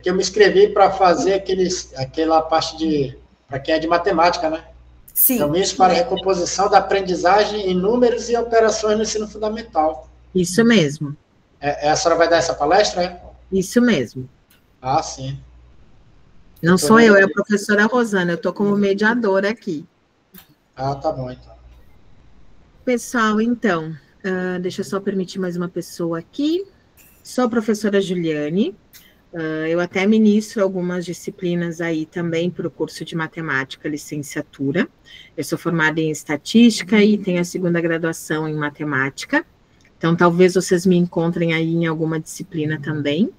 que eu me inscrevi para fazer aquela parte para quem é de matemática, né? Sim. Caminhos para a recomposição da aprendizagem em números e operações no ensino fundamental. Isso mesmo. A senhora vai dar essa palestra, é? Isso mesmo. Ah, sim. Não sou eu, é a professora Rosana, eu estou como mediadora aqui. Ah, tá bom, então. Pessoal, então, deixa eu só permitir mais uma pessoa aqui. Sou a professora Juliane, eu até ministro algumas disciplinas aí também para o curso de matemática, licenciatura. Eu sou formada em estatística e tenho a segunda graduação em matemática. Então, talvez vocês me encontrem aí em alguma disciplina também.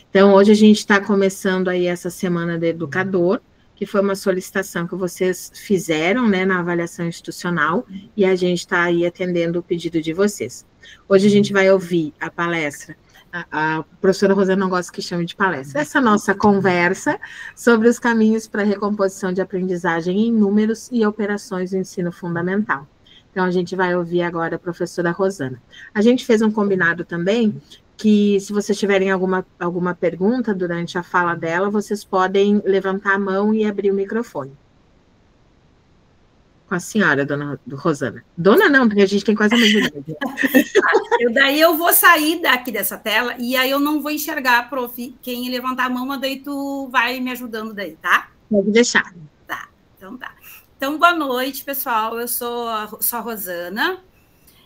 Então, hoje a gente está começando aí essa semana do educador, que foi uma solicitação que vocês fizeram, né, na avaliação institucional, e a gente está aí atendendo o pedido de vocês. Hoje a gente vai ouvir a palestra. A professora Rosana não gosta que chame de palestra. Essa nossa conversa sobre os caminhos para a recomposição de aprendizagem em números e operações do ensino fundamental. Então, a gente vai ouvir agora a professora Rosana. A gente fez um combinado também, que se vocês tiverem alguma pergunta durante a fala dela, vocês podem levantar a mão e abrir o microfone. Com a senhora, dona Rosana. Dona não, porque a gente tem quase a mesma idade. Daí eu vou sair daqui dessa tela e aí eu não vou enxergar, prof, quem levantar a mão, mas daí tu vai me ajudando daí, tá? Pode deixar. Tá, então tá. Então, boa noite, pessoal. Eu sou a Rosana.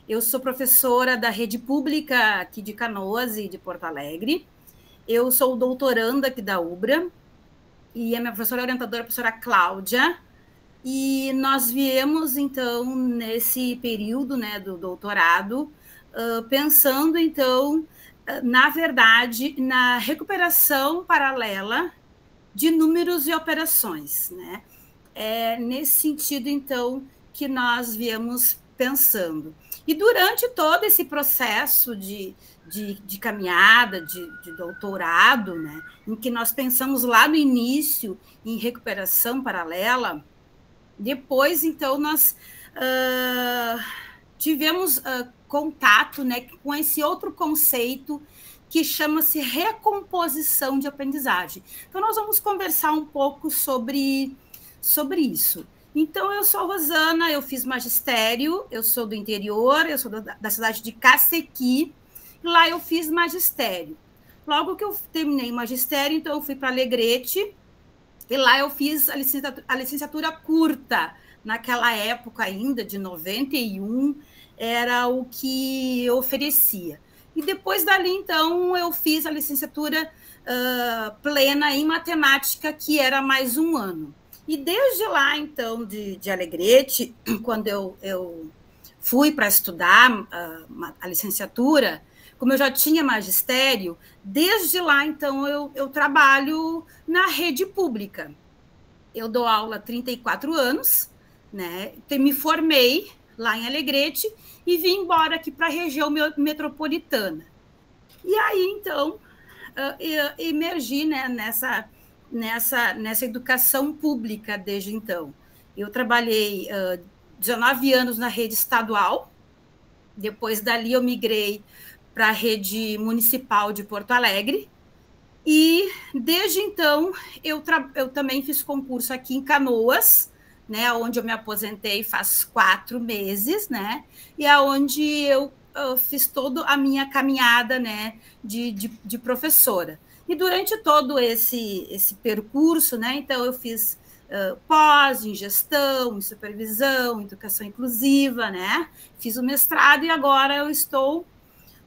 Eu sou professora da rede pública aqui de Canoas e de Porto Alegre. Eu sou doutoranda aqui da UBRA e a minha professora orientadora é a professora Cláudia. E nós viemos, então, nesse período, né, do doutorado, pensando, então, na verdade, na recuperação paralela de números e operações, né? É nesse sentido, então, que nós viemos pensando. E durante todo esse processo de caminhada, de doutorado, né, em que nós pensamos lá no início em recuperação paralela, depois, então, nós tivemos contato, né, com esse outro conceito que chama-se recomposição de aprendizagem. Então, nós vamos conversar um pouco sobre isso. Então, eu sou Rosana, eu fiz magistério, eu sou do interior, eu sou da cidade de Cacequi, lá eu fiz magistério. Logo que eu terminei o magistério, então eu fui para Alegrete, e lá eu fiz a licenciatura curta. Naquela época ainda, de 91, era o que eu oferecia. E depois dali, então, eu fiz a licenciatura plena em matemática, que era mais um ano. E desde lá, então, de Alegrete, quando eu fui para estudar a licenciatura, como eu já tinha magistério, desde lá, então, eu trabalho na rede pública. Eu dou aula há 34 anos, né? Me formei lá em Alegrete e vim embora aqui para a região metropolitana. E aí, então, emergi, né, nessa educação pública desde então. Eu trabalhei 19 anos na rede estadual, depois dali eu migrei para a rede municipal de Porto Alegre, e desde então eu também fiz concurso aqui em Canoas, né, onde eu me aposentei faz 4 meses, né, e aonde eu fiz toda a minha caminhada, né, de professora. E durante todo esse percurso, né, então eu fiz pós em gestão, em supervisão, em educação inclusiva, né, fiz o mestrado e agora eu estou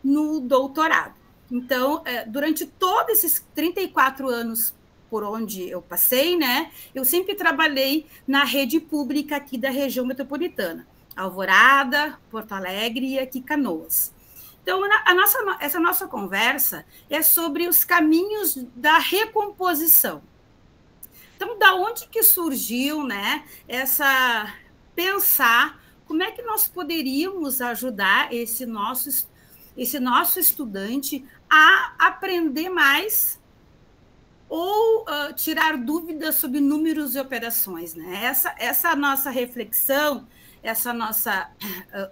no doutorado. Então, durante todos esses 34 anos por onde eu passei, né, eu sempre trabalhei na rede pública aqui da região metropolitana, Alvorada, Porto Alegre e aqui Canoas. Então, essa nossa conversa é sobre os caminhos da recomposição. Então, da onde que surgiu, né, pensar como é que nós poderíamos ajudar esse nosso estudante a aprender mais ou tirar dúvidas sobre números e operações, né? Essa nossa reflexão, essa nossa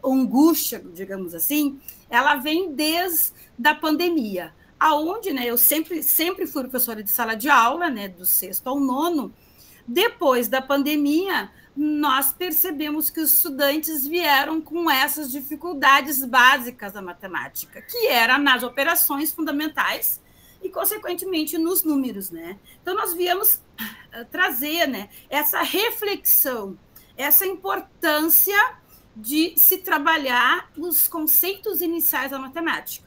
angústia, digamos assim, ela vem desde a pandemia. aonde, né, eu sempre fui professora de sala de aula, né, do 6º ao 9º. Depois da pandemia, nós percebemos que os estudantes vieram com essas dificuldades básicas da matemática, que era nas operações fundamentais e, consequentemente, nos números, né? Então, nós viemos trazer, né, essa reflexão, essa importância de se trabalhar os conceitos iniciais da matemática.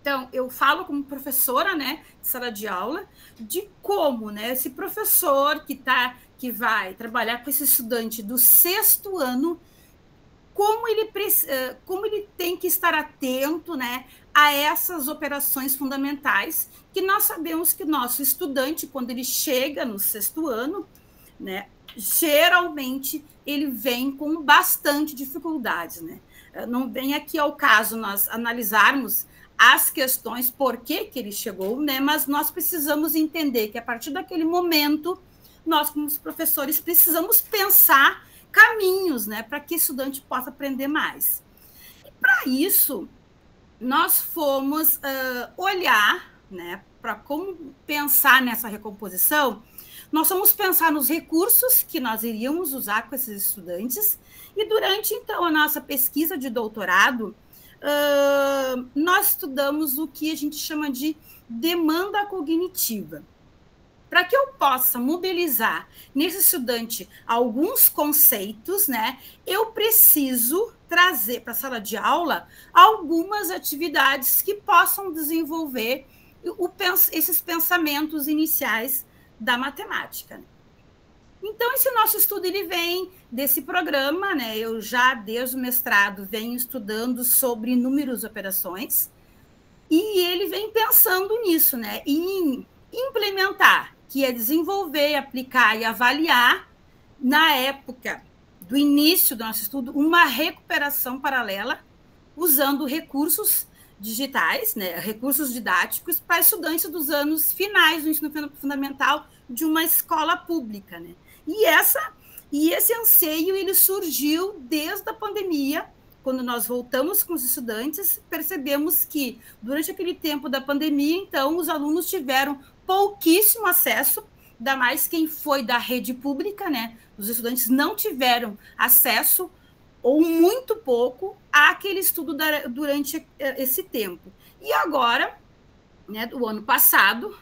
Então, eu falo como professora, né, de sala de aula, de como, né, esse professor que vai trabalhar com esse estudante do 6º ano, como ele tem que estar atento, né, a essas operações fundamentais, que nós sabemos que o nosso estudante, quando ele chega no 6º ano, né, geralmente ele vem com bastante dificuldades, né? Não vem aqui ao caso nós analisarmos as questões, por que ele chegou, né? Mas nós precisamos entender que, a partir daquele momento, nós, como professores, precisamos pensar caminhos, né, para que o estudante possa aprender mais. E, para isso, nós fomos olhar, né, para como pensar nessa recomposição. Nós fomos pensar nos recursos que nós iríamos usar com esses estudantes, e durante, então, a nossa pesquisa de doutorado, nós estudamos o que a gente chama de demanda cognitiva. Para que eu possa mobilizar nesse estudante alguns conceitos, né, eu preciso trazer para a sala de aula algumas atividades que possam desenvolver esses pensamentos iniciais da matemática. Então, esse nosso estudo ele vem desse programa, né? Eu já, desde o mestrado, venho estudando sobre números e operações, e ele vem pensando nisso, né? Em implementar, que é desenvolver, aplicar e avaliar, na época do início do nosso estudo, uma recuperação paralela, usando recursos digitais, né? Recursos didáticos para estudantes dos anos finais do ensino fundamental de uma escola pública, né? E esse anseio ele surgiu desde a pandemia. Quando nós voltamos com os estudantes, percebemos que, durante aquele tempo da pandemia, então, os alunos tiveram pouquíssimo acesso, ainda mais quem foi da rede pública, né? Os estudantes não tiveram acesso, ou muito pouco, àquele estudo durante esse tempo. E agora, né, do ano passado,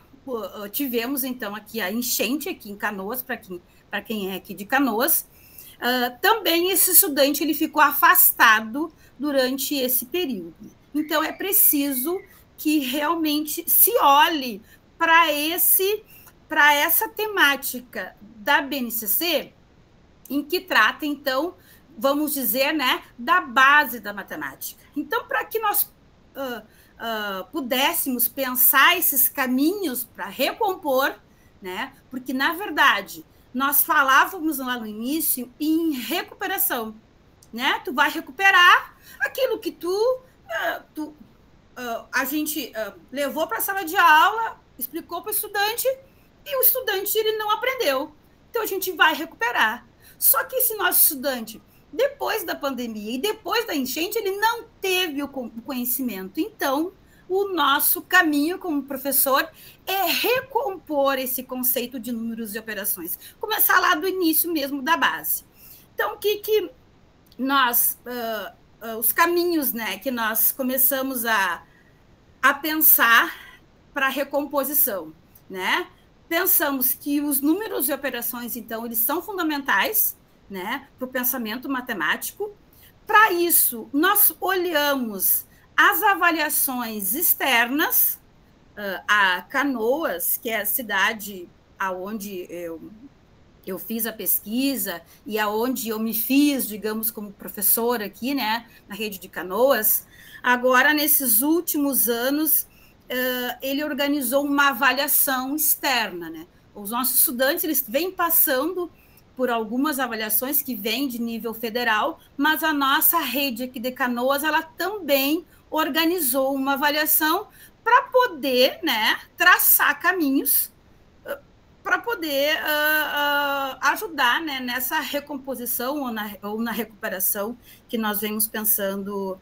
tivemos, então, aqui a enchente aqui em Canoas, para quem é aqui de Canoas. Também esse estudante ele ficou afastado durante esse período. Então, é preciso que realmente se olhe para essa temática da BNCC, em que trata, então, vamos dizer, né, da base da matemática. Então, para que nós pudéssemos pensar esses caminhos para recompor, né, porque, na verdade, nós falávamos lá no início em recuperação, né? Tu vai recuperar aquilo que a gente levou para a sala de aula, explicou para o estudante, e o estudante ele não aprendeu. Então, a gente vai recuperar. Só que esse nosso estudante, depois da pandemia e depois da enchente, ele não teve o conhecimento. Então, o nosso caminho como professor é recompor esse conceito de números e operações. Começar lá do início mesmo da base. Então, o que nós... os caminhos, né, que nós começamos a pensar para a recomposição, né? Pensamos que os números e operações, então, eles são fundamentais, né, para o pensamento matemático. Para isso, nós olhamos as avaliações externas. A Canoas, que é a cidade aonde eu fiz a pesquisa e aonde eu me fiz, digamos, como professora aqui, né, na rede de Canoas. Agora, nesses últimos anos, ele organizou uma avaliação externa, né? Os nossos estudantes eles vêm passando por algumas avaliações que vêm de nível federal, mas a nossa rede aqui de Canoas, ela também organizou uma avaliação para poder, né, traçar caminhos para poder ajudar, né, nessa recomposição ou na recuperação que nós vemos pensando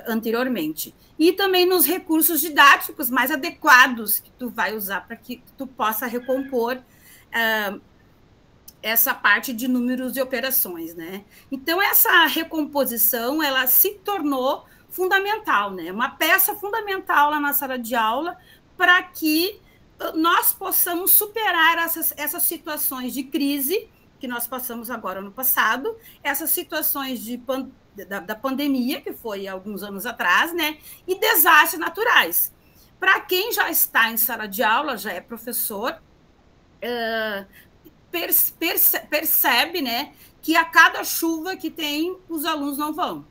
anteriormente. E também nos recursos didáticos mais adequados que tu vai usar para que tu possa recompor essa parte de números e operações, né? Então, essa recomposição, ela se tornou fundamental, né? Uma peça fundamental lá na sala de aula para que nós possamos superar essas situações de crise que nós passamos agora no passado, essas situações da pandemia, que foi alguns anos atrás, né? E desastres naturais. Para quem já está em sala de aula, já é professor, percebe, né, que a cada chuva que tem, os alunos não vão.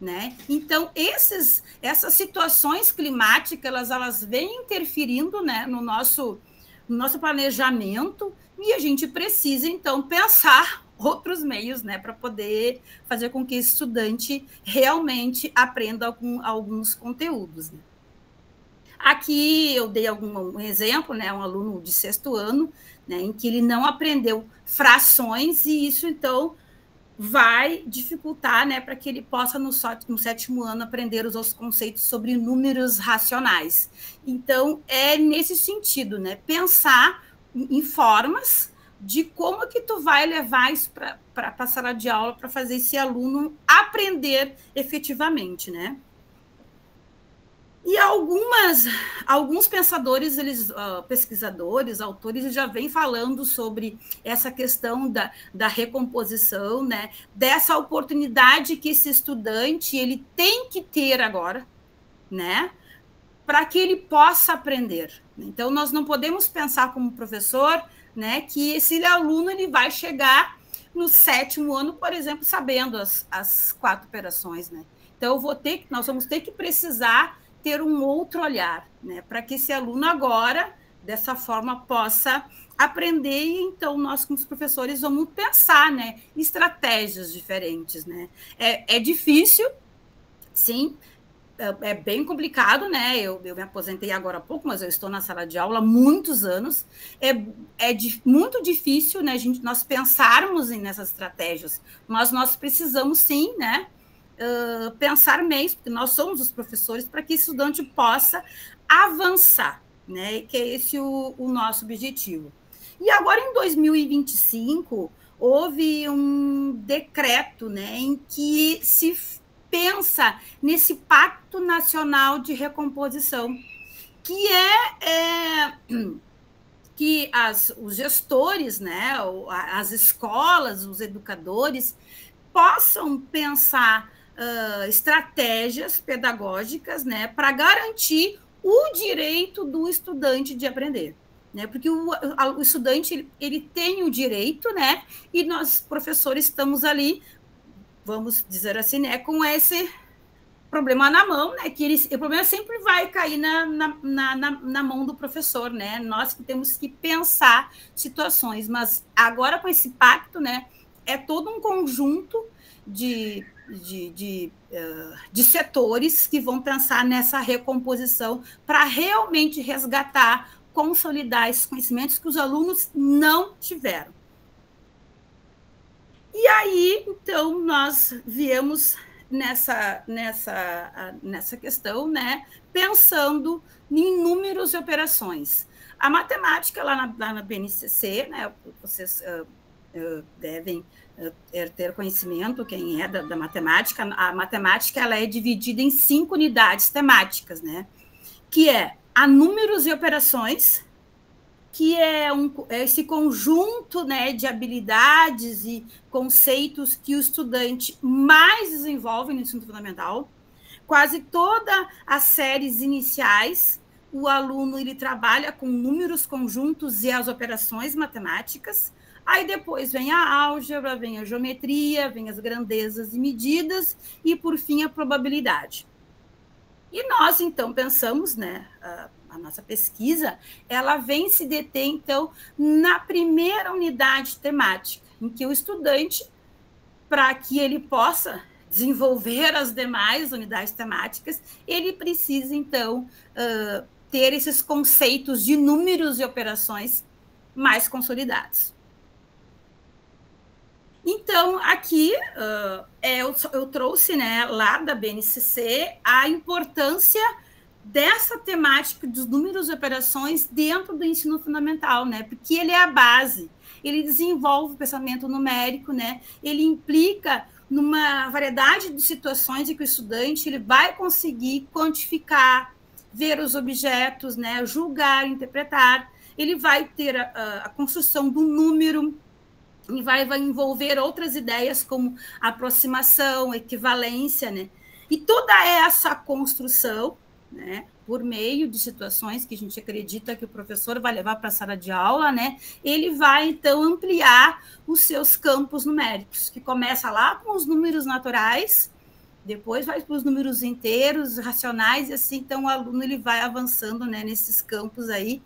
Né? Então, essas situações climáticas, elas vêm interferindo, né, no nosso planejamento, e a gente precisa, então, pensar outros meios, né, para poder fazer com que esse estudante realmente aprenda alguns conteúdos. Né? Aqui eu dei um exemplo, né, um aluno de 6º ano, né, em que ele não aprendeu frações, e isso, então, vai dificultar, né, para que ele possa, no 7º ano, aprender os conceitos sobre números racionais. Então, é nesse sentido, né, pensar em formas de como que tu vai levar isso para a sala de aula para fazer esse aluno aprender efetivamente, né? E alguns pensadores, pesquisadores, autores, já vêm falando sobre essa questão da recomposição, né? Dessa oportunidade que esse estudante ele tem que ter agora, né? Para que ele possa aprender. Então, nós não podemos pensar como professor, né, que esse aluno ele vai chegar no 7º ano, por exemplo, sabendo as 4 operações. Né? Então, nós vamos ter que precisar ter um outro olhar, né, para que esse aluno agora, dessa forma, possa aprender, e então nós, como professores, vamos pensar, né, estratégias diferentes. Né? É difícil, sim, é bem complicado, né? Eu me aposentei agora há pouco, mas eu estou na sala de aula há muitos anos. Muito difícil, né, nós pensarmos nessas estratégias, mas nós precisamos, sim, né, pensar meios, porque nós somos os professores, para que o estudante possa avançar, né? Que é esse o nosso objetivo. E agora, em 2025, houve um decreto, né, em que se pensa nesse Pacto Nacional de Recomposição, que que os gestores, né, as escolas, os educadores, possam pensar estratégias pedagógicas, né, para garantir o direito do estudante de aprender. Né, porque o estudante ele tem o direito, né, e nós, professores, estamos ali, vamos dizer assim, né, com esse problema na mão, né, que o problema sempre vai cair na mão do professor, né, nós que temos que pensar situações, mas agora com esse pacto, né, é todo um conjunto de setores que vão pensar nessa recomposição para realmente resgatar, consolidar esses conhecimentos que os alunos não tiveram. E aí, então, nós viemos nessa questão, né, pensando em números e operações. A matemática, lá na BNCC, né, vocês devem ter conhecimento, quem é da matemática, a matemática ela é dividida em 5 unidades temáticas, né, que é a números e operações, que é esse conjunto, né, de habilidades e conceitos que o estudante mais desenvolve no ensino fundamental. Quase todas as séries iniciais, o aluno ele trabalha com números, conjuntos e as operações matemáticas. Aí depois vem a álgebra, vem a geometria, vem as grandezas e medidas e, por fim, a probabilidade. E nós, então, pensamos, né, a nossa pesquisa, ela vem se deter, então, na primeira unidade temática, em que o estudante, para que ele possa desenvolver as demais unidades temáticas, ele precisa, então, ter esses conceitos de números e operações mais consolidados. Então, aqui eu trouxe, né, lá da BNCC a importância dessa temática dos números de operações dentro do ensino fundamental, né? Porque ele é a base, ele desenvolve o pensamento numérico, né? Ele implica numa variedade de situações em que o estudante ele vai conseguir quantificar, ver os objetos, né? Julgar, interpretar. Ele vai ter a construção do número e vai envolver outras ideias como aproximação, equivalência, né? E toda essa construção, né, por meio de situações que a gente acredita que o professor vai levar para a sala de aula, né, ele vai, então, ampliar os seus campos numéricos, que começa lá com os números naturais, depois vai para os números inteiros, racionais, e assim, então, o aluno ele vai avançando, né, nesses campos aí.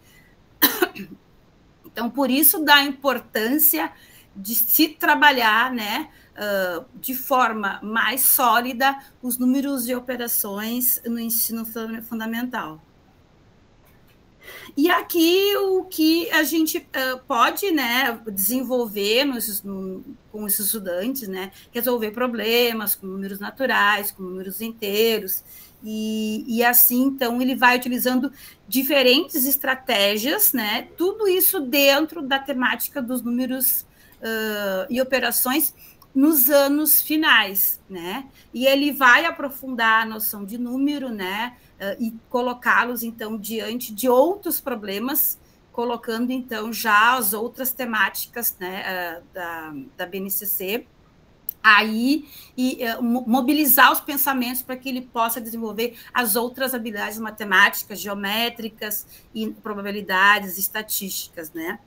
Então, por isso da importância de se trabalhar, né, de forma mais sólida os números de operações no ensino fundamental. E aqui o que a gente pode, né, desenvolver com os estudantes, né, resolver problemas com números naturais, com números inteiros, e assim, então, ele vai utilizando diferentes estratégias, né, tudo isso dentro da temática dos números e operações nos anos finais, né? E ele vai aprofundar a noção de número, né? E colocá-los, então, diante de outros problemas, colocando, então, já as outras temáticas, né, da BNCC, aí, e mobilizar os pensamentos para que ele possa desenvolver as outras habilidades matemáticas, geométricas, e probabilidades, estatísticas, né?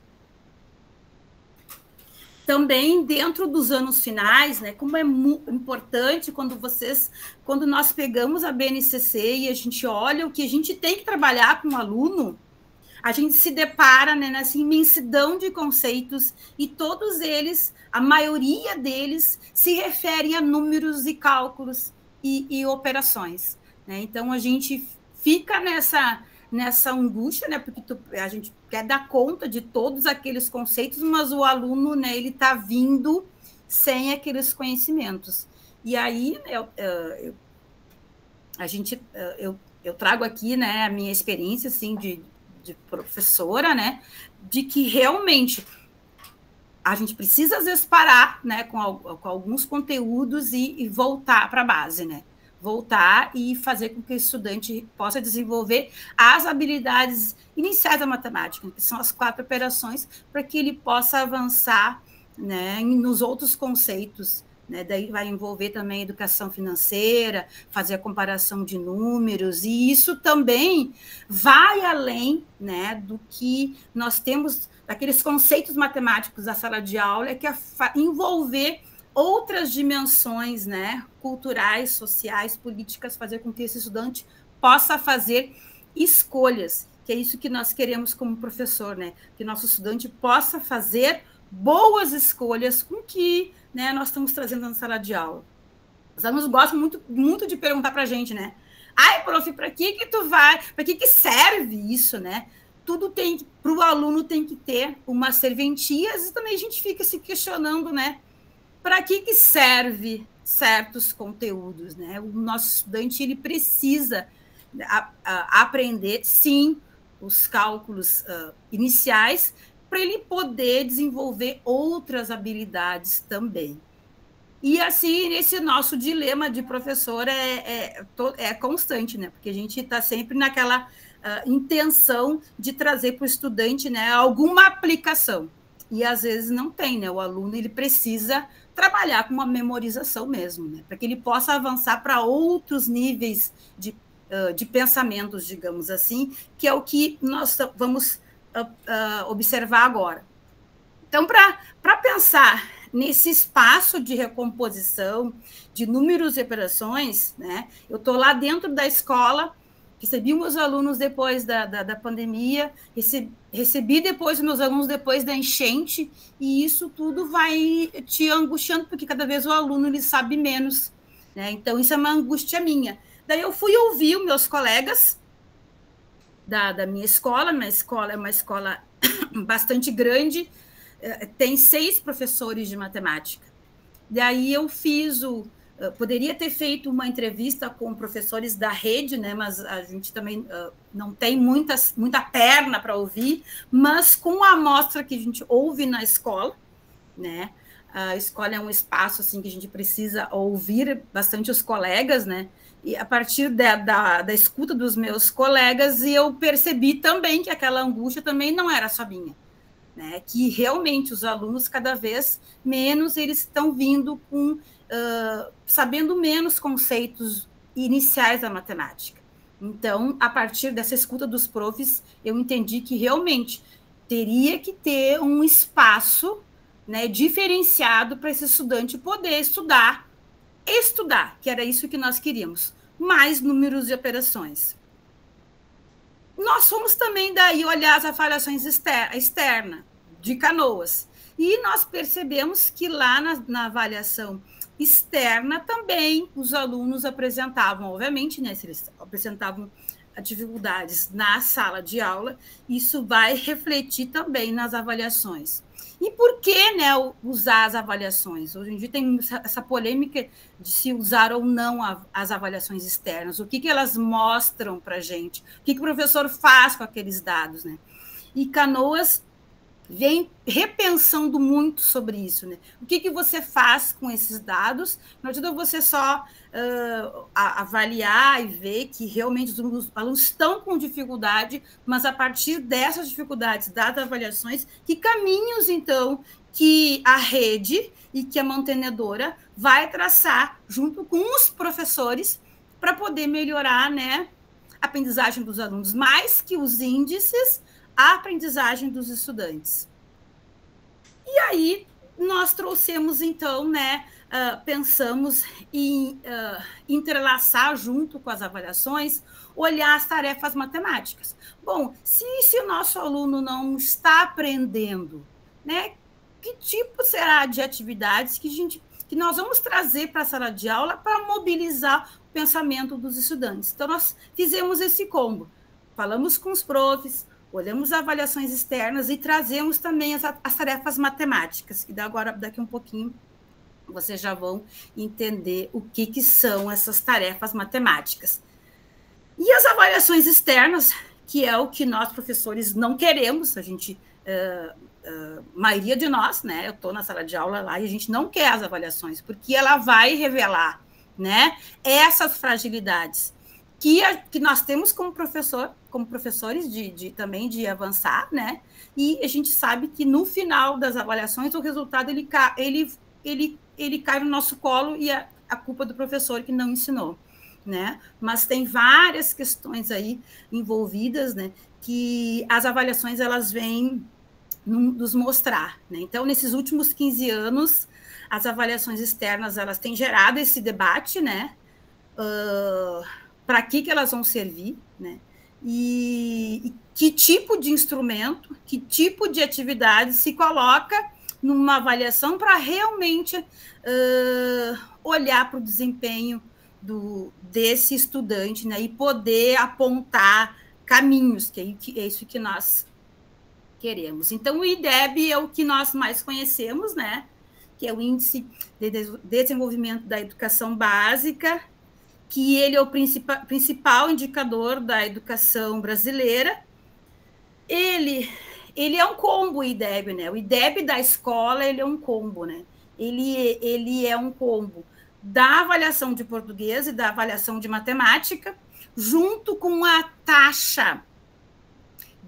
Também dentro dos anos finais, né, como é importante quando nós pegamos a BNCC e a gente olha o que a gente tem que trabalhar com o aluno, a gente se depara, né, nessa imensidão de conceitos e todos eles, a maioria deles, se referem a números e cálculos e operações, né? Então, a gente fica nessa angústia, né? Porque a gente quer dar conta de todos aqueles conceitos, mas o aluno, né, ele está vindo sem aqueles conhecimentos. E aí, eu trago aqui, né, a minha experiência, assim, de professora, né, de que realmente a gente precisa, às vezes, parar, né, com alguns conteúdos e voltar para a base, né? Voltar e fazer com que o estudante possa desenvolver as habilidades iniciais da matemática, que são as 4 operações, para que ele possa avançar, né, nos outros conceitos, né? Daí vai envolver também educação financeira, fazer a comparação de números, e isso também vai além, né, do que nós temos, daqueles conceitos matemáticos da sala de aula, que é envolver outras dimensões, né, culturais, sociais, políticas, fazer com que esse estudante possa fazer escolhas, que é isso que nós queremos como professor, né, que nosso estudante possa fazer boas escolhas com que, né, nós estamos trazendo na sala de aula. Os alunos gostam muito, muito de perguntar para a gente, né? Ai, prof, para que tu vai? Para que serve isso, né? Tudo para o aluno tem que ter uma serventia, e também a gente fica se questionando, né? Para que serve certos conteúdos, né? O nosso estudante ele precisa aprender, sim, os cálculos iniciais, para ele poder desenvolver outras habilidades também. E, assim, esse nosso dilema de professor é constante, né? Porque a gente está sempre naquela intenção de trazer para o estudante, né, alguma aplicação. E, às vezes, não tem, né? O aluno ele precisa trabalhar com uma memorização mesmo, né? Para que ele possa avançar para outros níveis de pensamentos, digamos assim, que é o que nós vamos observar agora. Então, para pensar nesse espaço de recomposição de números e operações, né, eu estou lá dentro da escola, recebi meus alunos depois da pandemia, recebi depois meus alunos depois da enchente, e isso tudo vai te angustiando, porque cada vez o aluno ele sabe menos, né? Então, isso é uma angústia minha. Daí eu fui ouvir os meus colegas da minha escola é uma escola bastante grande, tem 6 professores de matemática. Daí eu fiz poderia ter feito uma entrevista com professores da rede, né, mas a gente também não tem muita perna para ouvir, mas com a amostra que a gente ouve na escola, né, a escola é um espaço assim, que a gente precisa ouvir bastante os colegas, né, e a partir da escuta dos meus colegas, eu percebi também que aquela angústia também não era só minha, né, que realmente os alunos, cada vez menos, eles estão vindo com sabendo menos conceitos iniciais da matemática. Então, a partir dessa escuta dos profs, eu entendi que realmente teria que ter um espaço, né, diferenciado para esse estudante poder estudar, que era isso que nós queríamos, mais números de operações. Nós fomos também daí olhar as avaliações externas de Canoas, e nós percebemos que lá na avaliação externa também os alunos apresentavam, obviamente, né, se eles apresentavam dificuldades na sala de aula, isso vai refletir também nas avaliações. E por que, né, usar as avaliações? Hoje em dia tem essa polêmica de se usar ou não as avaliações externas, o que elas mostram para a gente, o que o professor faz com aqueles dados, né? E Canoas vem repensando muito sobre isso, né? O que você faz com esses dados? Não adianta você só avaliar e ver que realmente os alunos estão com dificuldade, mas a partir dessas dificuldades, das avaliações, que caminhos, então, que a rede e que a mantenedora vai traçar junto com os professores para poder melhorar, né, a aprendizagem dos alunos, mais que os índices, a aprendizagem dos estudantes. E aí nós trouxemos, então, né, pensamos em entrelaçar junto com as avaliações, olhar as tarefas matemáticas. Bom, se o nosso aluno não está aprendendo, né, que tipo será de atividades que nós vamos trazer para a sala de aula para mobilizar o pensamento dos estudantes? Então, nós fizemos esse combo. Falamos com os profs, olhamos avaliações externas e trazemos também as tarefas matemáticas, que daqui um pouquinho vocês já vão entender o que são essas tarefas matemáticas. E as avaliações externas, que é o que nós, professores, não queremos, a gente, maioria de nós, né, eu estou na sala de aula lá e a gente não quer as avaliações, porque ela vai revelar, né, essas fragilidades que nós temos como professores também de avançar, né? E a gente sabe que no final das avaliações o resultado ele cai no nosso colo e a culpa do professor que não ensinou, né? Mas tem várias questões aí envolvidas, né? Que as avaliações elas vêm nos mostrar, né? Então, nesses últimos 15 anos, as avaliações externas elas têm gerado esse debate, né? Para que elas vão servir, né? E que tipo de instrumento, que tipo de atividade se coloca numa avaliação para realmente olhar para o desempenho desse estudante, né? E poder apontar caminhos, que é isso que nós queremos. Então, o IDEB é o que nós mais conhecemos, né? Que é o Índice de Desenvolvimento da Educação Básica, que ele é o principal indicador da educação brasileira. Ele é um combo, o IDEB, né? O IDEB da escola, ele é um combo, né? Ele é um combo da avaliação de português e da avaliação de matemática, junto com a taxa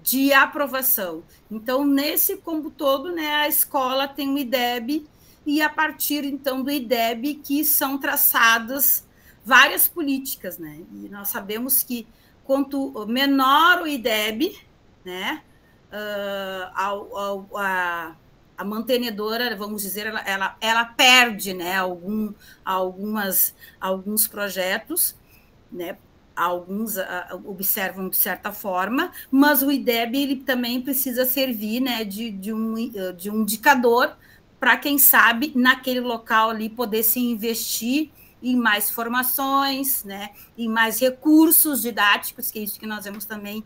de aprovação. Então, nesse combo todo, né, a escola tem o IDEB, e a partir, então, do IDEB que são traçadas várias políticas, né? E nós sabemos que quanto menor o IDEB, né, a mantenedora, vamos dizer, ela perde, né, alguns projetos, né? Alguns observam de certa forma, mas o IDEB ele também precisa servir, né, de um indicador para, quem sabe, naquele local ali poder se investir em mais formações, né, em mais recursos didáticos, que é isso que nós vamos também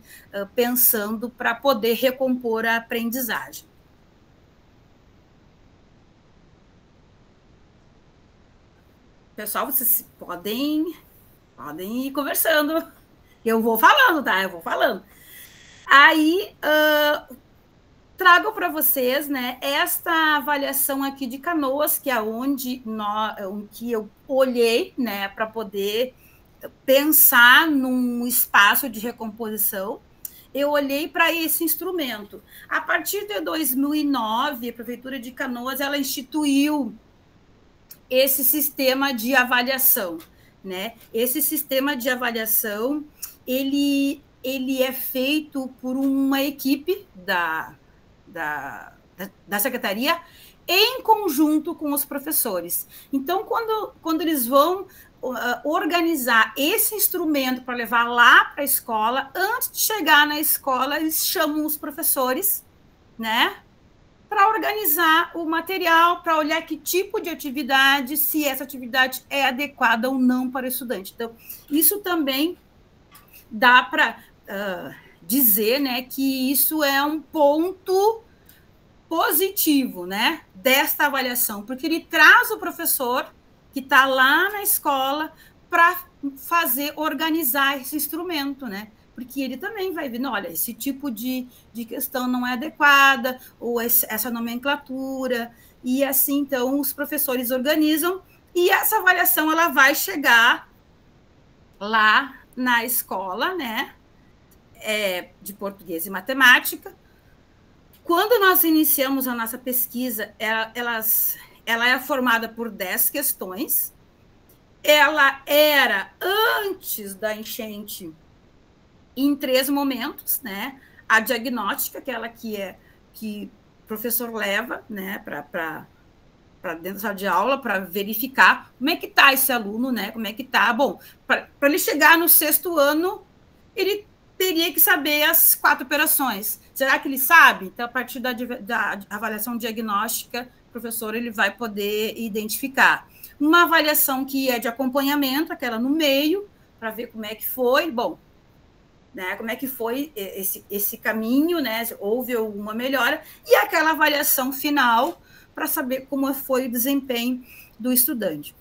pensando para poder recompor a aprendizagem. pessoal, vocês podem ir conversando. Eu vou falando, tá? Eu vou falando. Aí, trago para vocês, né, esta avaliação aqui de Canoas, que é onde que eu olhei, né, para poder pensar num espaço de recomposição. Eu olhei para esse instrumento. A partir de 2009, a Prefeitura de Canoas ela instituiu esse sistema de avaliação, né? Esse sistema de avaliação ele é feito por uma equipe da secretaria em conjunto com os professores. Então, quando eles vão organizar esse instrumento para levar lá para a escola, antes de chegar na escola, eles chamam os professores, né, para organizar o material, para olhar que tipo de atividade, se essa atividade é adequada ou não para o estudante. Então, isso também dá para dizer, né, que isso é um ponto positivo, né, desta avaliação, porque ele traz o professor que está lá na escola para organizar esse instrumento, né? Porque ele também vai ver, olha, esse tipo de questão não é adequada, ou essa nomenclatura, e assim, então, os professores organizam, e essa avaliação, ela vai chegar lá na escola, né, de português e matemática. Quando nós iniciamos a nossa pesquisa, ela é formada por 10 questões. Ela era, antes da enchente, em 3 momentos, né? A diagnóstica, aquela que o professor leva, né, para dentro da sala de aula para verificar como é que está esse aluno, né? Como é que está. Bom, para ele chegar no 6º ano, ele teria que saber as 4 operações. Será que ele sabe? Então, a partir da avaliação diagnóstica, o professor ele vai poder identificar. Uma avaliação que é de acompanhamento, aquela no meio, para ver como é que foi. Bom, né, como é que foi esse caminho, né? Houve alguma melhora. E aquela avaliação final, para saber como foi o desempenho do estudante.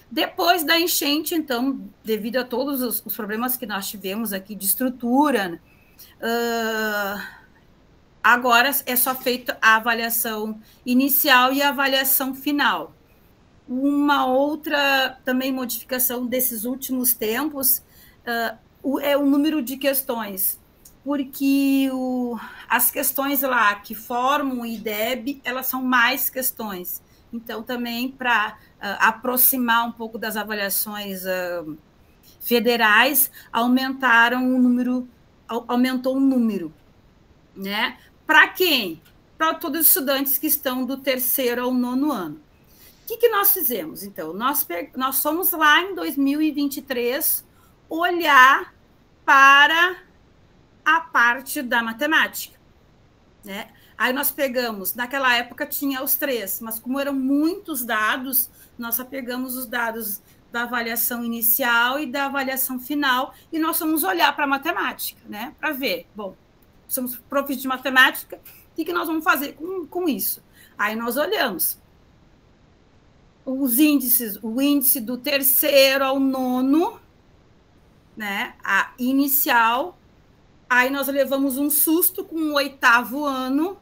Depois da enchente, então, devido a todos os problemas que nós tivemos aqui de estrutura, agora é só feita a avaliação inicial e a avaliação final. Uma outra também modificação desses últimos tempos é o número de questões, porque as questões lá que formam o IDEB, elas são mais questões. Então, também para aproximar um pouco das avaliações federais, aumentou o número, né? Para quem? Para todos os estudantes que estão do 3º ao 9º ano. O que nós fizemos? Então, nós fomos lá em 2023 olhar para a parte da matemática, né? Aí nós pegamos, naquela época tinha os 3, mas como eram muitos dados, nós só pegamos os dados da avaliação inicial e da avaliação final, e nós fomos olhar para a matemática, né? Para ver, bom, somos profs de matemática, o que nós vamos fazer com isso? Aí nós olhamos os índices, o índice do 3º ao 9º, né? A inicial. Aí nós levamos um susto com o 8º ano,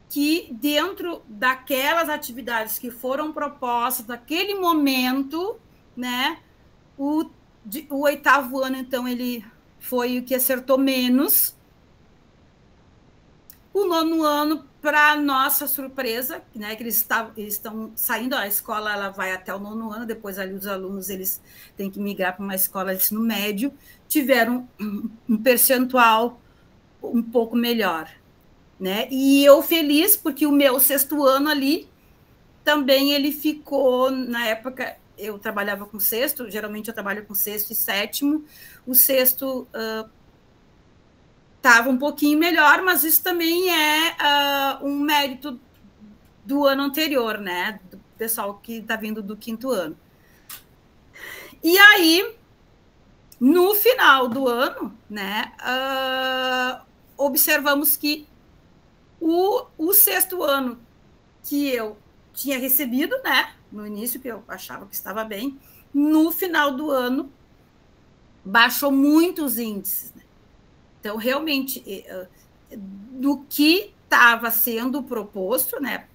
que dentro daquelas atividades que foram propostas naquele momento, né, o 8º ano, então, ele foi o que acertou menos. O 9º ano, para nossa surpresa, né, que eles estão saindo, a escola ela vai até o 9º ano, depois ali os alunos eles têm que migrar para uma escola de ensino médio, tiveram um percentual um pouco melhor, né? E eu feliz porque o meu 6º ano ali também ele ficou, na época eu trabalhava com 6º, geralmente eu trabalho com 6º e 7º, o 6º estava um pouquinho melhor, mas isso também é um mérito do ano anterior, né? Do pessoal que está vindo do 5º ano. E aí, no final do ano, né, observamos que o 6º ano que eu tinha recebido, né? No início, que eu achava que estava bem. No final do ano, baixou muito os índices, né? Então, realmente, do que estava sendo proposto, né,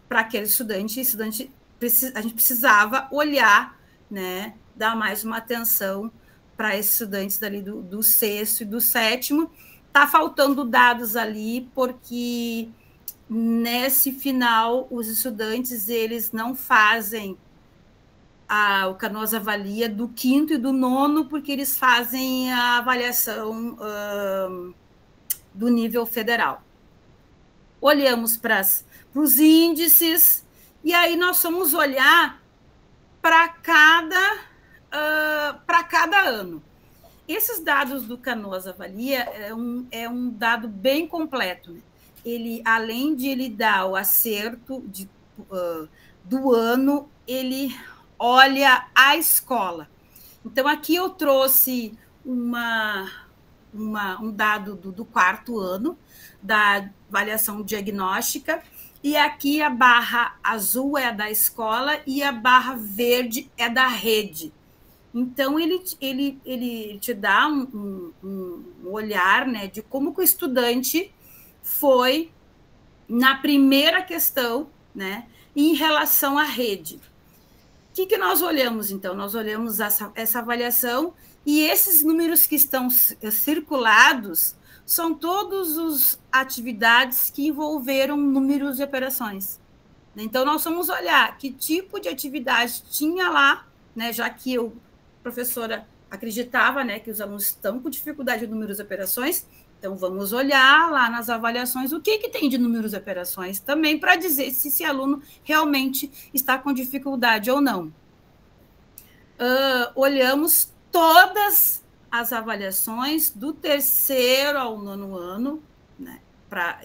para aquele estudante, a gente precisava olhar, né, dar mais uma atenção para esses estudantes dali do sexto e do sétimo. Está faltando dados ali, porque nesse final os estudantes eles não fazem o Canoas avalia do quinto e do nono, porque eles fazem a avaliação do nível federal. Olhamos para os índices, e aí nós vamos olhar para cada ano. Esses dados do Canoas Avalia é um dado bem completo, né? Ele, além de ele dar o acerto do ano, ele olha a escola. Então, aqui eu trouxe um dado do quarto ano, da avaliação diagnóstica, e aqui a barra azul é da escola e a barra verde é da rede. Então, ele te dá um olhar, né, de como que o estudante foi na primeira questão, né, em relação à rede. O que nós olhamos, então? Nós olhamos essa avaliação, e esses números que estão circulados são todas as atividades que envolveram números de operações. Então, nós vamos olhar que tipo de atividade tinha lá, né, já que a professora acreditava, né, que os alunos estão com dificuldade de números de operações. Então, vamos olhar lá nas avaliações o que tem de números de operações também, para dizer se esse aluno realmente está com dificuldade ou não. Olhamos todas as avaliações do terceiro ao nono ano, né, para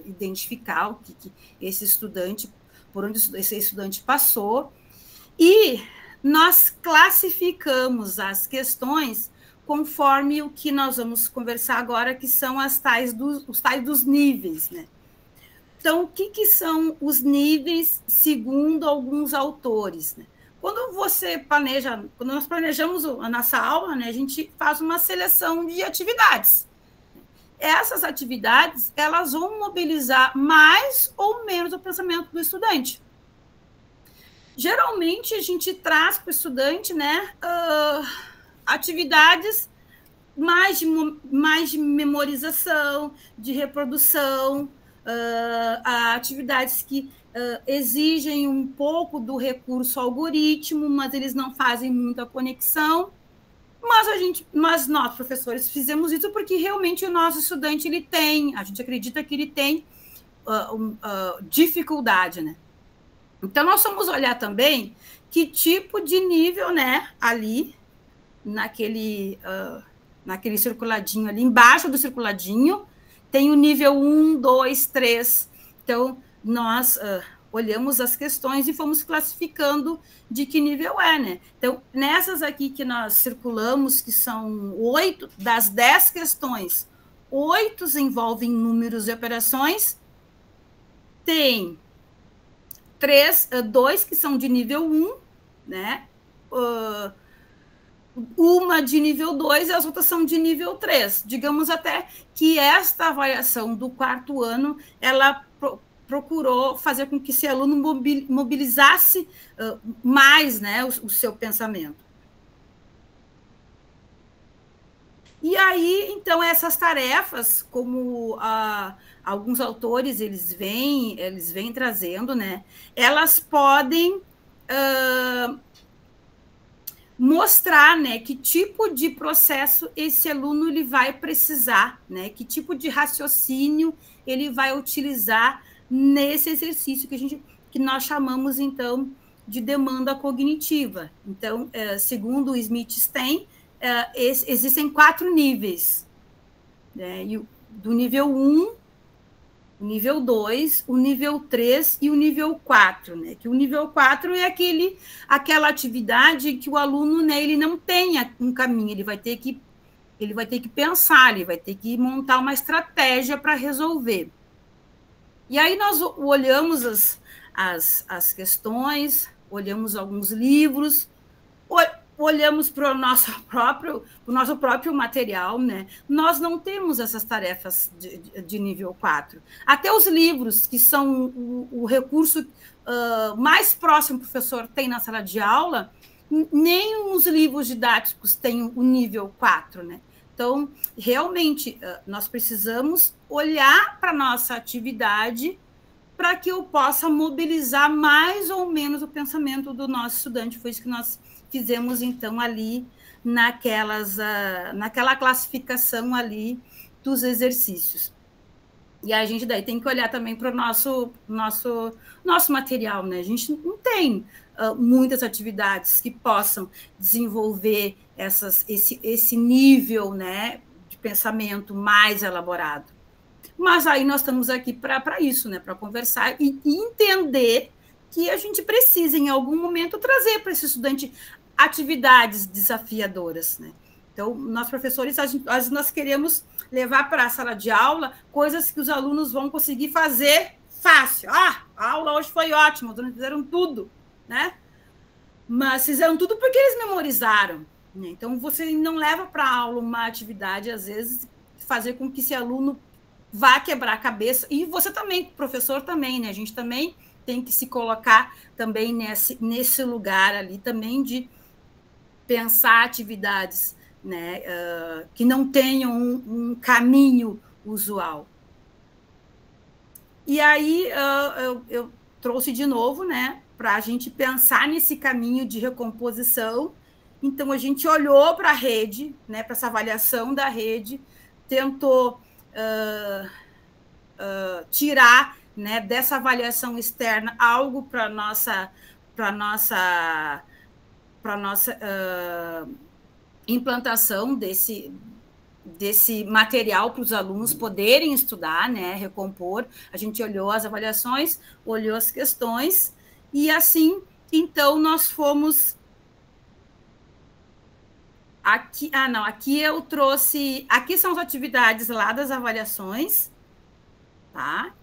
identificar o que esse estudante, por onde esse estudante passou, e nós classificamos as questões conforme o que nós vamos conversar agora, que são os tais dos níveis, né? Então, o que são os níveis segundo alguns autores, né? Quando nós planejamos a nossa aula, né, a gente faz uma seleção de atividades. Essas atividades, elas vão mobilizar mais ou menos o pensamento do estudante. Geralmente, a gente traz para o estudante, né, atividades mais de memorização, de reprodução, atividades que exigem um pouco do recurso algoritmo, mas eles não fazem muita conexão. Mas nós, professores, fizemos isso porque realmente o nosso estudante a gente acredita que ele tem dificuldade, né? Então, nós vamos olhar também que tipo de nível, né, ali, naquele circuladinho ali, embaixo do circuladinho, tem o nível 1, 2, 3. Então, nós olhamos as questões e fomos classificando de que nível é, né? Então, nessas aqui que nós circulamos, que são 8, das 10 questões, 8 envolvem números e operações, tem 2 que são de nível 1, né? Uma de nível 2 e as outras são de nível 3. Digamos até que esta avaliação do quarto ano, ela procurou fazer com que esse aluno mobilizasse mais, né, o seu pensamento. E aí, então, essas tarefas, como alguns autores eles vêm trazendo, né, elas podem mostrar, né, que tipo de processo esse aluno ele vai precisar, né, que tipo de raciocínio ele vai utilizar nesse exercício que nós chamamos, então, de demanda cognitiva. Então, segundo o Smith-Stein, existem 4 níveis, né, do nível 1, o nível 2, o nível 3 e o nível 4, né? Que o nível 4 é aquela atividade que o aluno, né, ele não tem um caminho, ele vai ter que pensar, ele vai ter que montar uma estratégia para resolver. E aí nós olhamos as questões, olhamos alguns livros, olhamos para o nosso próprio material, né? Nós não temos essas tarefas de nível 4. Até os livros, que são o recurso mais próximo que o professor tem na sala de aula, nem os livros didáticos têm o nível 4, né? Então, realmente, nós precisamos olhar para a nossa atividade para que eu possa mobilizar mais ou menos o pensamento do nosso estudante. Foi isso que nós fizemos, então, ali naquela classificação ali dos exercícios. E a gente daí tem que olhar também para o nosso material, né? A gente não tem muitas atividades que possam desenvolver esse nível, né, de pensamento mais elaborado. Mas aí nós estamos aqui para isso, né, para conversar e entender que a gente precisa, em algum momento, trazer para esse estudante atividades desafiadoras, né? Então, nós, professores, nós queremos levar para a sala de aula coisas que os alunos vão conseguir fazer fácil. A aula hoje foi ótima, os alunos fizeram tudo, né? Mas fizeram tudo porque eles memorizaram, né? Então, você não leva para a aula uma atividade, às vezes, fazer com que esse aluno vá quebrar a cabeça. E você também, professor também, né? A gente também tem que se colocar também nesse lugar ali também de pensar atividades, né, que não tenham um caminho usual. E aí eu trouxe de novo, né, para a gente pensar nesse caminho de recomposição. Então, a gente olhou para a rede, né, para essa avaliação da rede, tentou tirar, né, dessa avaliação externa algo para nossa implantação desse material para os alunos poderem estudar, né, recompor. A gente olhou as avaliações, olhou as questões, e assim, então, nós fomos... Aqui eu trouxe... Aqui são as atividades lá das avaliações, tá?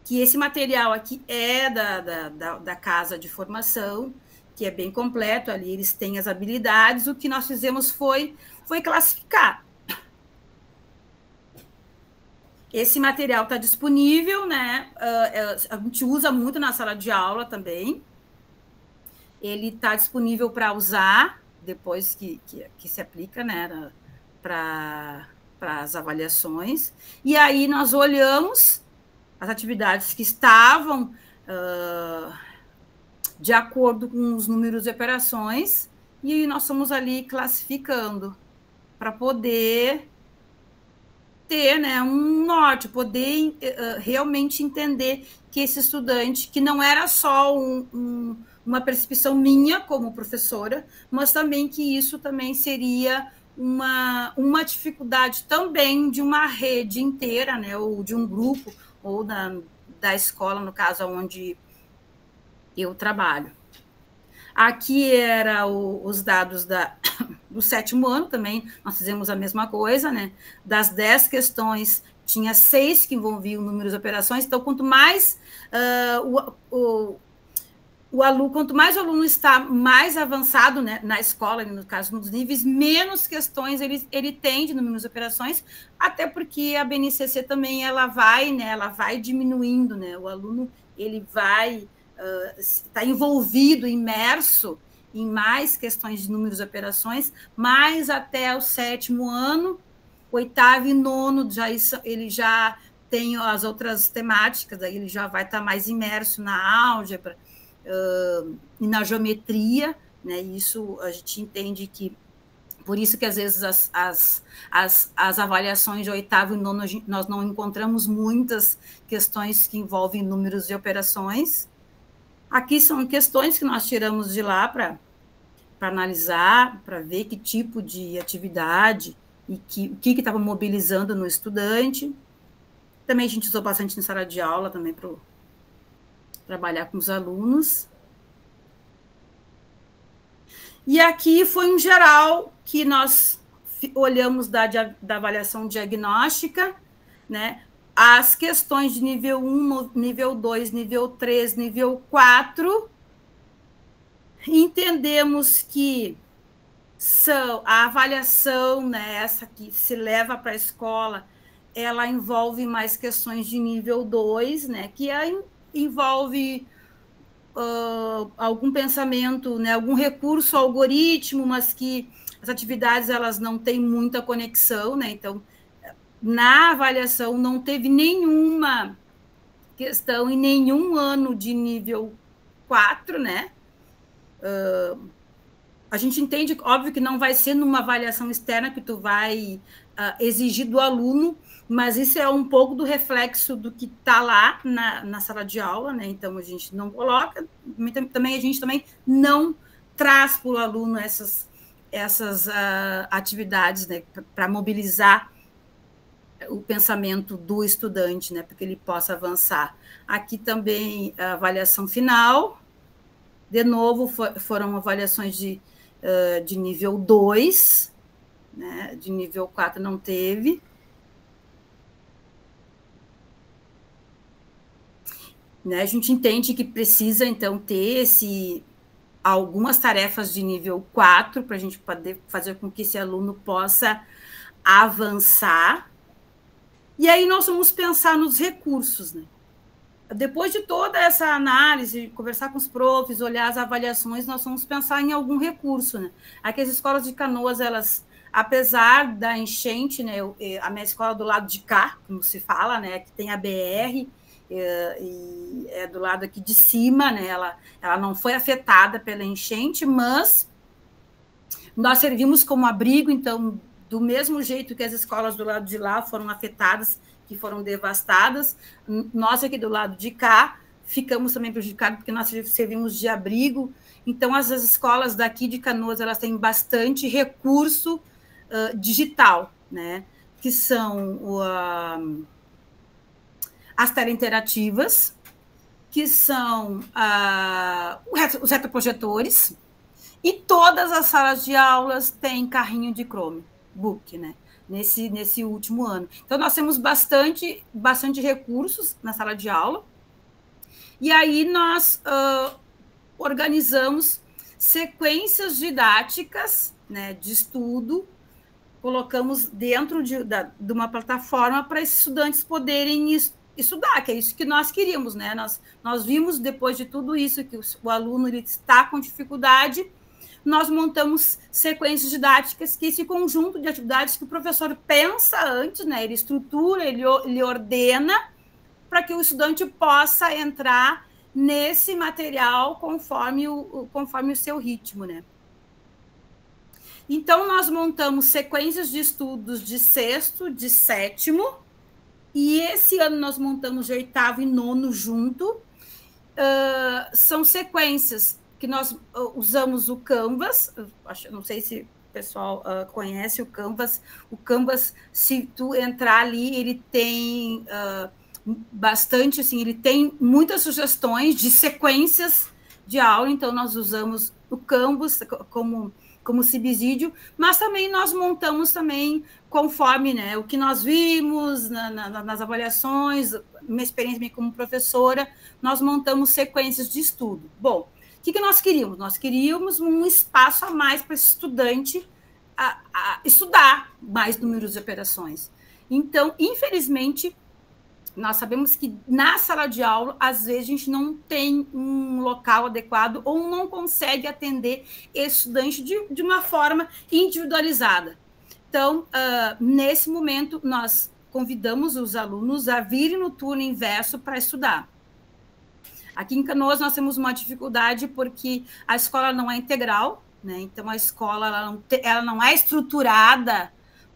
Que esse material aqui é da casa de formação, que é bem completo, ali eles têm as habilidades. O que nós fizemos foi classificar. Esse material está disponível, né? A gente usa muito na sala de aula também. Ele está disponível para usar depois que se aplica, né, para as avaliações. E aí nós olhamos as atividades que estavam de acordo com os números de operações, e nós fomos ali classificando para poder ter, né, um norte, poder realmente entender que esse estudante, que não era só uma percepção minha como professora, mas também que isso também seria uma dificuldade também de uma rede inteira, né, ou de um grupo, ou da escola, no caso, onde eu trabalho. Aqui eram os dados do 7º ano também, nós fizemos a mesma coisa, né? Das 10 questões, tinha 6 que envolviam números de operações, então, quanto mais quanto mais o aluno está mais avançado, né, na escola, no caso, nos níveis, menos questões ele tem de números de operações, até porque a BNCC também ela vai diminuindo, né? O aluno ele vai está envolvido, imerso em mais questões de números de operações, mas até o 7º ano, 8º e 9º, ele já tem as outras temáticas, aí ele já vai estar mais imerso na álgebra e na geometria, né? Isso a gente entende que, por isso que às vezes as avaliações de 8º e 9º nós não encontramos muitas questões que envolvem números de operações. Aqui são questões que nós tiramos de lá para analisar, para ver que tipo de atividade e o que estava mobilizando no estudante. Também a gente usou bastante em sala de aula também para trabalhar com os alunos. E aqui foi um geral que nós olhamos da avaliação diagnóstica, né? as questões de nível 1, nível 2, nível 3, nível 4, entendemos que são a avaliação, né, essa que se leva para a escola, ela envolve mais questões de nível 2, né, que envolve algum pensamento, né, algum recurso algoritmo, mas que as atividades elas não têm muita conexão, né? Então, na avaliação não teve nenhuma questão em nenhum ano de nível 4, né? A gente entende, óbvio, que não vai ser numa avaliação externa que tu vai exigir do aluno, mas isso é um pouco do reflexo do que está lá na sala de aula, né? Então, a gente não coloca, também a gente também não traz para o aluno essas atividades, né? Para mobilizar o pensamento do estudante, né? Para que ele possa avançar. Aqui também a avaliação final, de novo, foram avaliações de nível 2, né? De nível 4 não teve. Né? A gente entende que precisa, então, ter algumas tarefas de nível 4 para a gente poder fazer com que esse aluno possa avançar. E aí nós vamos pensar nos recursos, né? Depois de toda essa análise, conversar com os profs, olhar as avaliações, nós vamos pensar em algum recurso, né? Aqui as escolas de Canoas, elas, apesar da enchente, né? A minha escola do lado de cá, como se fala, né? Que tem a BR, e é do lado aqui de cima, né? Ela não foi afetada pela enchente, mas nós servimos como abrigo, então, do mesmo jeito que as escolas do lado de lá foram afetadas, que foram devastadas, nós aqui do lado de cá ficamos também prejudicados, porque nós servimos de abrigo. Então, as escolas daqui de Canoas, elas têm bastante recurso digital, né? Que são as teleinterativas, que são os retroprojetores, e todas as salas de aulas têm carrinho de Chromebook, né? Nesse último ano. Então, nós temos bastante recursos na sala de aula, e aí nós organizamos sequências didáticas, né, de estudo, colocamos dentro de uma plataforma para esses estudantes poderem estudar, que é isso que nós queríamos, né? Nós vimos, depois de tudo isso, que o aluno ele está com dificuldade, nós montamos sequências didáticas, que esse conjunto de atividades que o professor pensa antes, né? Ele estrutura, ele ordena, para que o estudante possa entrar nesse material conforme o seu ritmo, né? Então, nós montamos sequências de estudos de 6º, de 7º, e esse ano nós montamos de 8º e 9º junto. São sequências que nós usamos o Canvas, não sei se o pessoal conhece o Canvas. O Canvas, se tu entrar ali, ele tem bastante, assim, ele tem muitas sugestões de sequências de aula, então nós usamos o Canvas como subsídio, mas também nós montamos também conforme, né, o que nós vimos nas avaliações, minha experiência como professora, nós montamos sequências de estudo. Bom, o que nós queríamos? Nós queríamos um espaço a mais para esse estudante a estudar mais números de operações. Então, infelizmente, nós sabemos que na sala de aula, às vezes, a gente não tem um local adequado ou não consegue atender esse estudante de uma forma individualizada. Então, nesse momento, nós convidamos os alunos a virem no turno inverso para estudar. Aqui em Canoas, nós temos uma dificuldade porque a escola não é integral, né? Então, a escola ela não é estruturada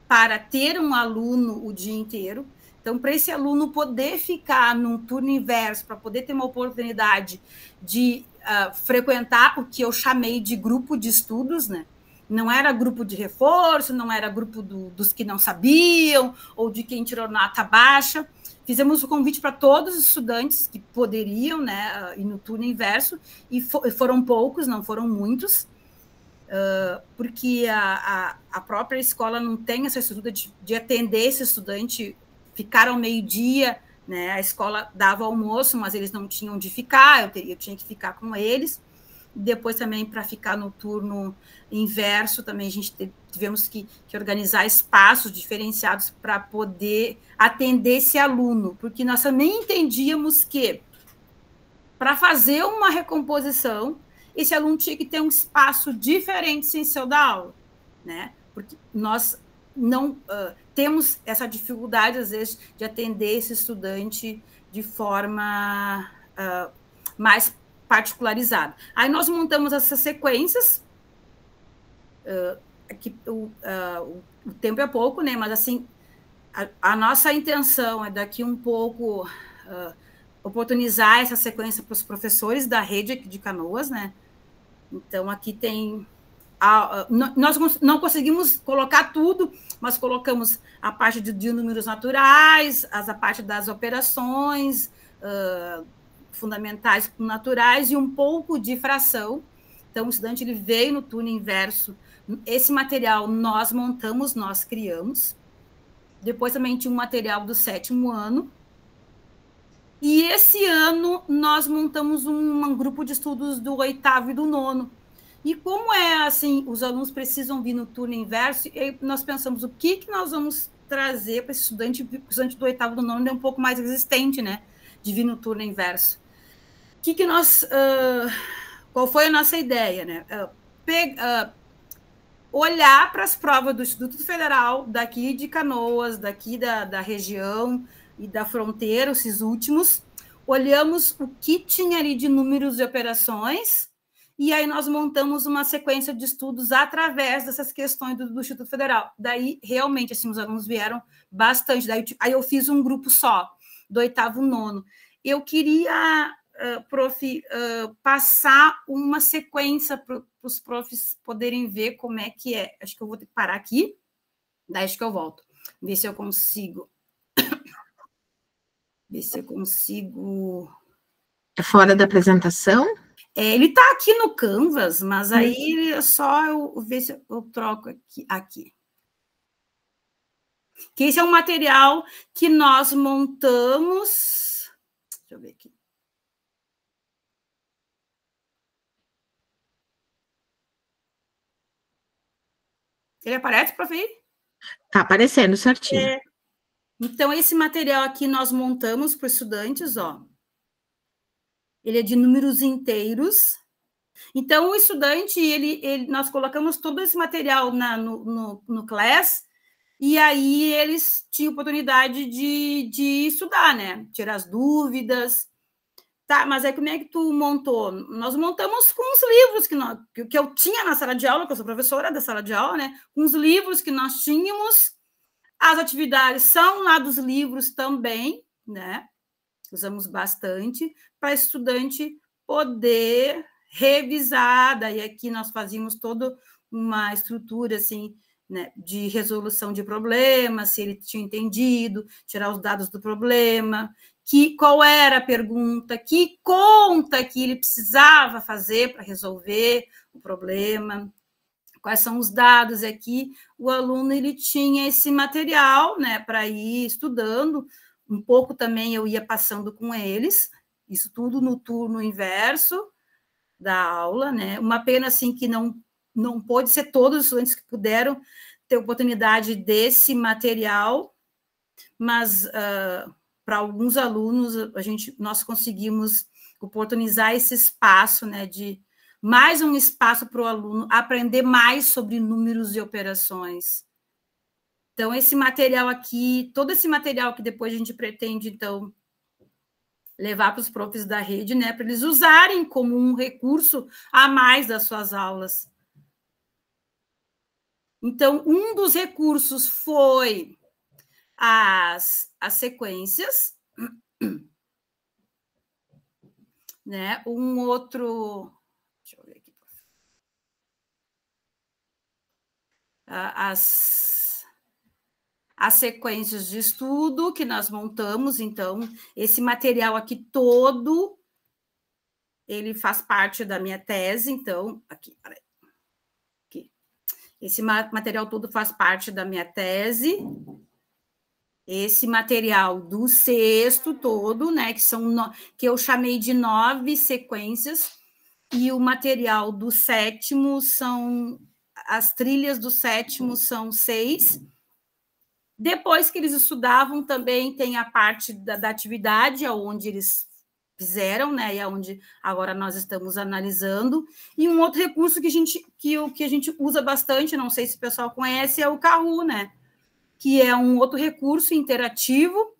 para ter um aluno o dia inteiro. Então, para esse aluno poder ficar num turno inverso, para poder ter uma oportunidade de frequentar o que eu chamei de grupo de estudos, né? Não era grupo de reforço, não era grupo dos que não sabiam, ou de quem tirou nota baixa. Fizemos o convite para todos os estudantes que poderiam, né, ir no turno inverso, e foram poucos, não foram muitos, porque a própria escola não tem essa estrutura de atender esse estudante ficar ao meio-dia, né? A escola dava almoço, mas eles não tinham onde ficar, eu tinha que ficar com eles. Depois também, para ficar no turno inverso, também a gente tivemos que organizar espaços diferenciados para poder atender esse aluno, porque nós também entendíamos que, para fazer uma recomposição, esse aluno tinha que ter um espaço diferente sem ser o da aula, né? Porque nós não temos essa dificuldade, às vezes, de atender esse estudante de forma mais particularizada. Aí nós montamos essas sequências, aqui, o tempo é pouco, né? Mas, assim, a nossa intenção é, daqui um pouco, oportunizar essa sequência para os professores da rede aqui de Canoas, né? Então, aqui tem... nós não conseguimos colocar tudo, mas colocamos a parte de números naturais, a parte das operações fundamentais naturais e um pouco de fração. Então, o estudante ele veio no turno inverso. Esse material nós montamos, nós criamos. Depois também tinha um material do 7º ano. E esse ano nós montamos um grupo de estudos do 8º e do 9º. E como é assim, os alunos precisam vir no turno inverso, nós pensamos o que nós vamos trazer para esse estudante do 8º e do 9º, é um pouco mais resistente, né, de vir no turno inverso. Qual foi a nossa ideia, né? Olhar para as provas do Instituto Federal, daqui de Canoas, daqui da região e da fronteira, esses últimos, olhamos o que tinha ali de números de operações, e aí nós montamos uma sequência de estudos através dessas questões do Instituto Federal. Daí, realmente, assim, os alunos vieram bastante. Aí eu fiz um grupo só, do 8º e 9º. Eu queria, prof, passar uma sequência para os profs poderem ver como é que é. Acho que eu vou ter que parar aqui, daí acho que eu volto. Ver se eu consigo... Ver se eu consigo... É fora da apresentação? Ele está aqui no Canvas, mas aí é só eu ver se eu troco aqui. Que esse é um material que nós montamos... Deixa eu ver aqui. Ele aparece, prof? Está aparecendo certinho. Então, esse material aqui nós montamos para os estudantes, ó. Ele é de números inteiros. Então, o estudante, nós colocamos todo esse material no Class, e aí eles tinham oportunidade de estudar, né? Tirar as dúvidas. Tá, mas aí como é que tu montou? Nós montamos com os livros que eu tinha na sala de aula, que eu sou professora da sala de aula, né? Com os livros que nós tínhamos. As atividades são lá dos livros também, né? Usamos bastante para estudante poder revisar. Daí aqui nós fazíamos toda uma estrutura assim, né, de resolução de problemas, se ele tinha entendido, tirar os dados do problema, qual era a pergunta, que conta que ele precisava fazer para resolver o problema, quais são os dados aqui. O aluno ele tinha esse material, né, para ir estudando. Um pouco também eu ia passando com eles, isso tudo no turno inverso da aula, né? Uma pena assim que não pôde ser todos os estudantes que puderam ter oportunidade desse material, mas para alguns alunos nós conseguimos oportunizar esse espaço, né, de mais um espaço para o aluno aprender mais sobre números e operações. Então, esse material aqui, todo esse material que depois a gente pretende, então, levar para os profs da rede, né, para eles usarem como um recurso a mais das suas aulas. Então, um dos recursos foi as sequências, né? Um outro... Deixa eu ver aqui. As sequências de estudo que nós montamos, então, esse material aqui todo, ele faz parte da minha tese, então, aqui, peraí. Aqui. Esse material todo faz parte da minha tese, esse material do sexto todo, né, que eu chamei de 9 sequências, e o material do sétimo as trilhas do sétimo são 6. Depois que eles estudavam, também tem a parte da atividade, onde eles fizeram, né, e é onde agora nós estamos analisando. E um outro recurso que a gente usa bastante, não sei se o pessoal conhece, é o Kahoot, né, que é um outro recurso interativo,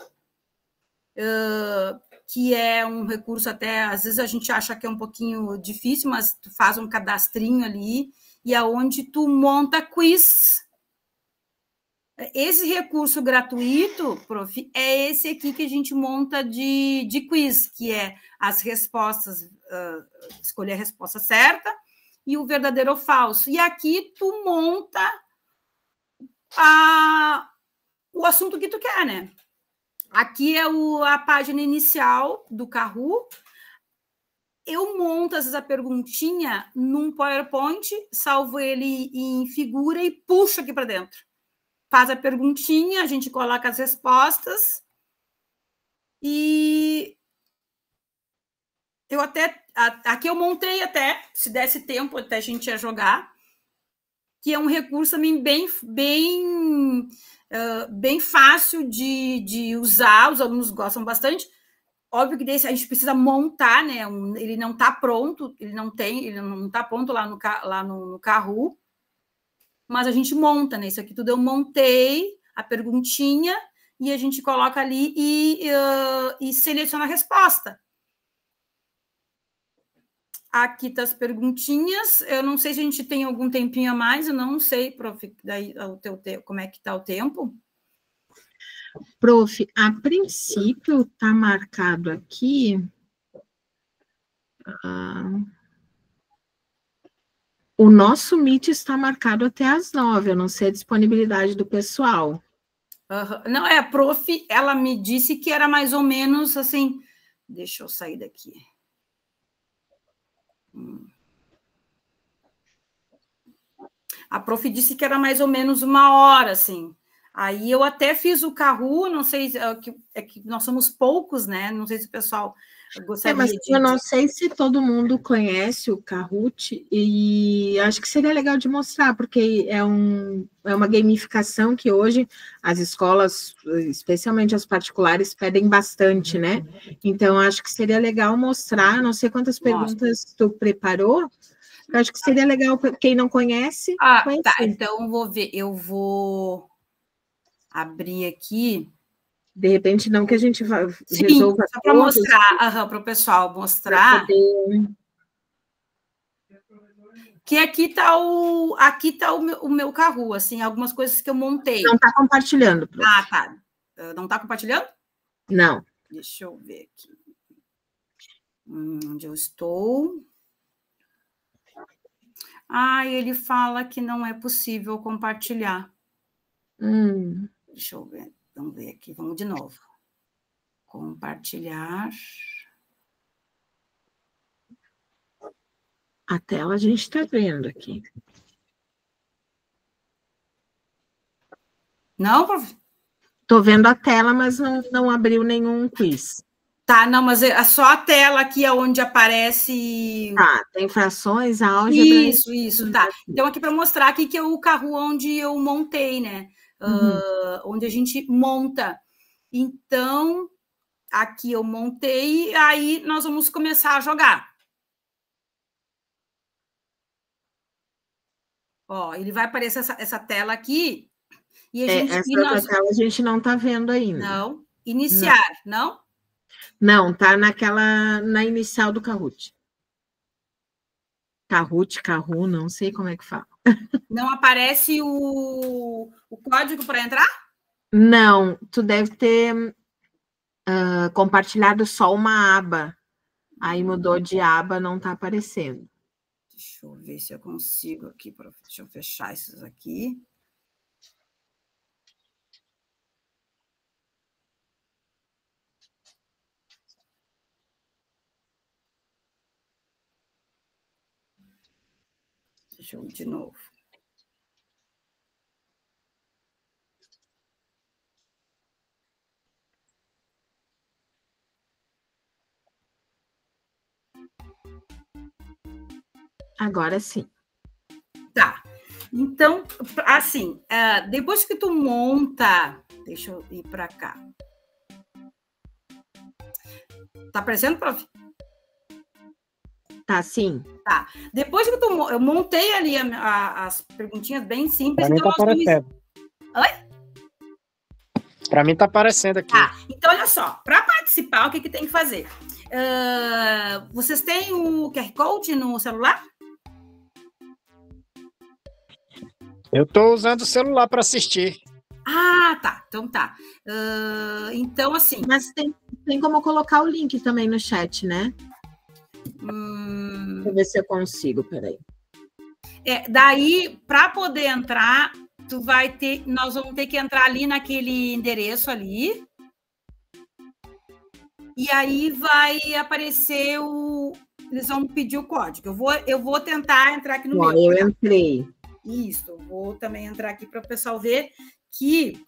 que é um recurso até, às vezes a gente acha que é um pouquinho difícil, mas tu faz um cadastrinho ali, e é onde tu monta quiz. Esse recurso gratuito, prof, é esse aqui que a gente monta de quiz, que é as respostas, escolher a resposta certa e o verdadeiro ou falso. E aqui tu monta o assunto que tu quer, né? Aqui é a página inicial do Kahoot. Eu monto, às vezes, a perguntinha num PowerPoint, salvo ele em figura e puxo aqui para dentro. Faz a perguntinha, a gente coloca as respostas e aqui eu montei até, se desse tempo, até a gente ia jogar, que é um recurso também bem fácil de usar, os alunos gostam bastante. Óbvio que a gente precisa montar, né? Ele não está pronto, ele não está pronto lá no Kahoot, mas a gente monta, né? Isso aqui tudo eu montei, a perguntinha, e a gente coloca ali e seleciona a resposta. Aqui tá as perguntinhas. Eu não sei se a gente tem algum tempinho a mais, eu não sei, prof, daí como é que está o tempo. Prof, a princípio está marcado aqui. O nosso Meet está marcado até às 9, eu não sei a disponibilidade do pessoal. Não, a prof, ela me disse que era mais ou menos assim. Deixa eu sair daqui. A prof disse que era mais ou menos 1 hora, assim. Aí eu até fiz o Kahoot, não sei, é que nós somos poucos, né? Não sei se o pessoal gostaria mas eu não sei se todo mundo conhece o Kahoot, e acho que seria legal de mostrar, porque é uma gamificação que hoje as escolas, especialmente as particulares, pedem bastante, né? Então, acho que seria legal mostrar, não sei quantas perguntas tu preparou, eu acho que seria legal, quem não conhece, conhecer. Tá, então eu vou abrir aqui. De repente, não que a gente resolva só para mostrar, para o pessoal mostrar. Que aqui está o meu Kahoot, assim, algumas coisas que eu montei. Não está compartilhando, prof. Tá. Não está compartilhando? Não. Deixa eu ver aqui. Onde eu estou? Ele fala que não é possível compartilhar. Deixa eu ver. Vamos ver aqui. Vamos de novo. Compartilhar. A tela a gente está vendo aqui. Não, prof? Estou vendo a tela, mas não abriu nenhum quiz. Tá, não, mas é só a tela aqui é onde aparece... Tá, tem frações, álgebra... Isso, tá. Então, aqui para mostrar aqui que é o Kahoot onde eu montei, né? Onde a gente monta. Então, aqui eu montei, aí nós vamos começar a jogar. Ó, ele vai aparecer essa tela aqui. E essa tela a gente não está vendo ainda. Não. Iniciar, não? Não, tá na inicial do Kahoot. Kahoot, não sei como é que fala. Não aparece o código para entrar? Não, tu deve ter compartilhado só uma aba. Aí mudou de aba, não está aparecendo. Deixa eu ver se eu consigo aqui. Deixa eu fechar esses aqui. Deixa eu ir de novo. Agora sim. Tá. Então, assim, depois que tu monta... Deixa eu ir para cá. Tá aparecendo, prof? Tá, sim. Tá. Depois que eu montei ali as perguntinhas bem simples. Para mim tá aparecendo. Oi? Para mim tá aparecendo aqui. Tá. Então, olha só. Para participar, o que tem que fazer? Vocês têm o QR Code no celular? Eu estou usando o celular para assistir. Ah, tá. Então tá. Então, assim... Mas tem como colocar o link também no chat, né? Deixa eu ver se eu consigo, peraí. Daí, para poder entrar, nós vamos ter que entrar ali naquele endereço ali. E aí vai aparecer eles vão pedir o código. Eu vou tentar entrar aqui no meu. Eu entrei. Isso, vou também entrar aqui para o pessoal ver que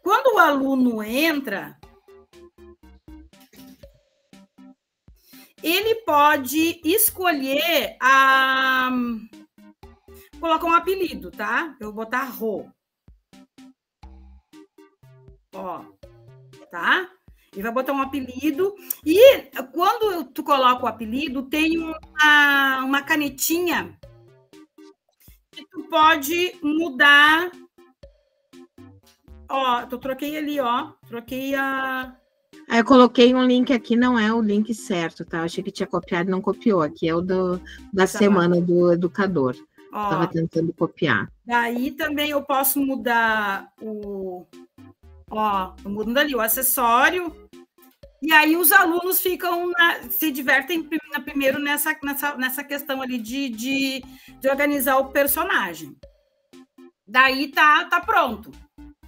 quando o aluno entra, ele pode escolher colocar um apelido, tá? Eu vou botar Rô. Ó, tá? Ele vai botar um apelido e quando tu coloca o apelido, tem uma canetinha que tu pode mudar. Ó, eu troquei ali, ó. Troquei eu coloquei um link aqui, não é o link certo, tá? Eu achei que tinha copiado e não copiou. Aqui é o da semana do educador. Estava tentando copiar. Daí também eu posso mudar tô mudando ali o acessório. E aí os alunos se divertem primeiro nessa questão ali de organizar o personagem. Daí tá pronto,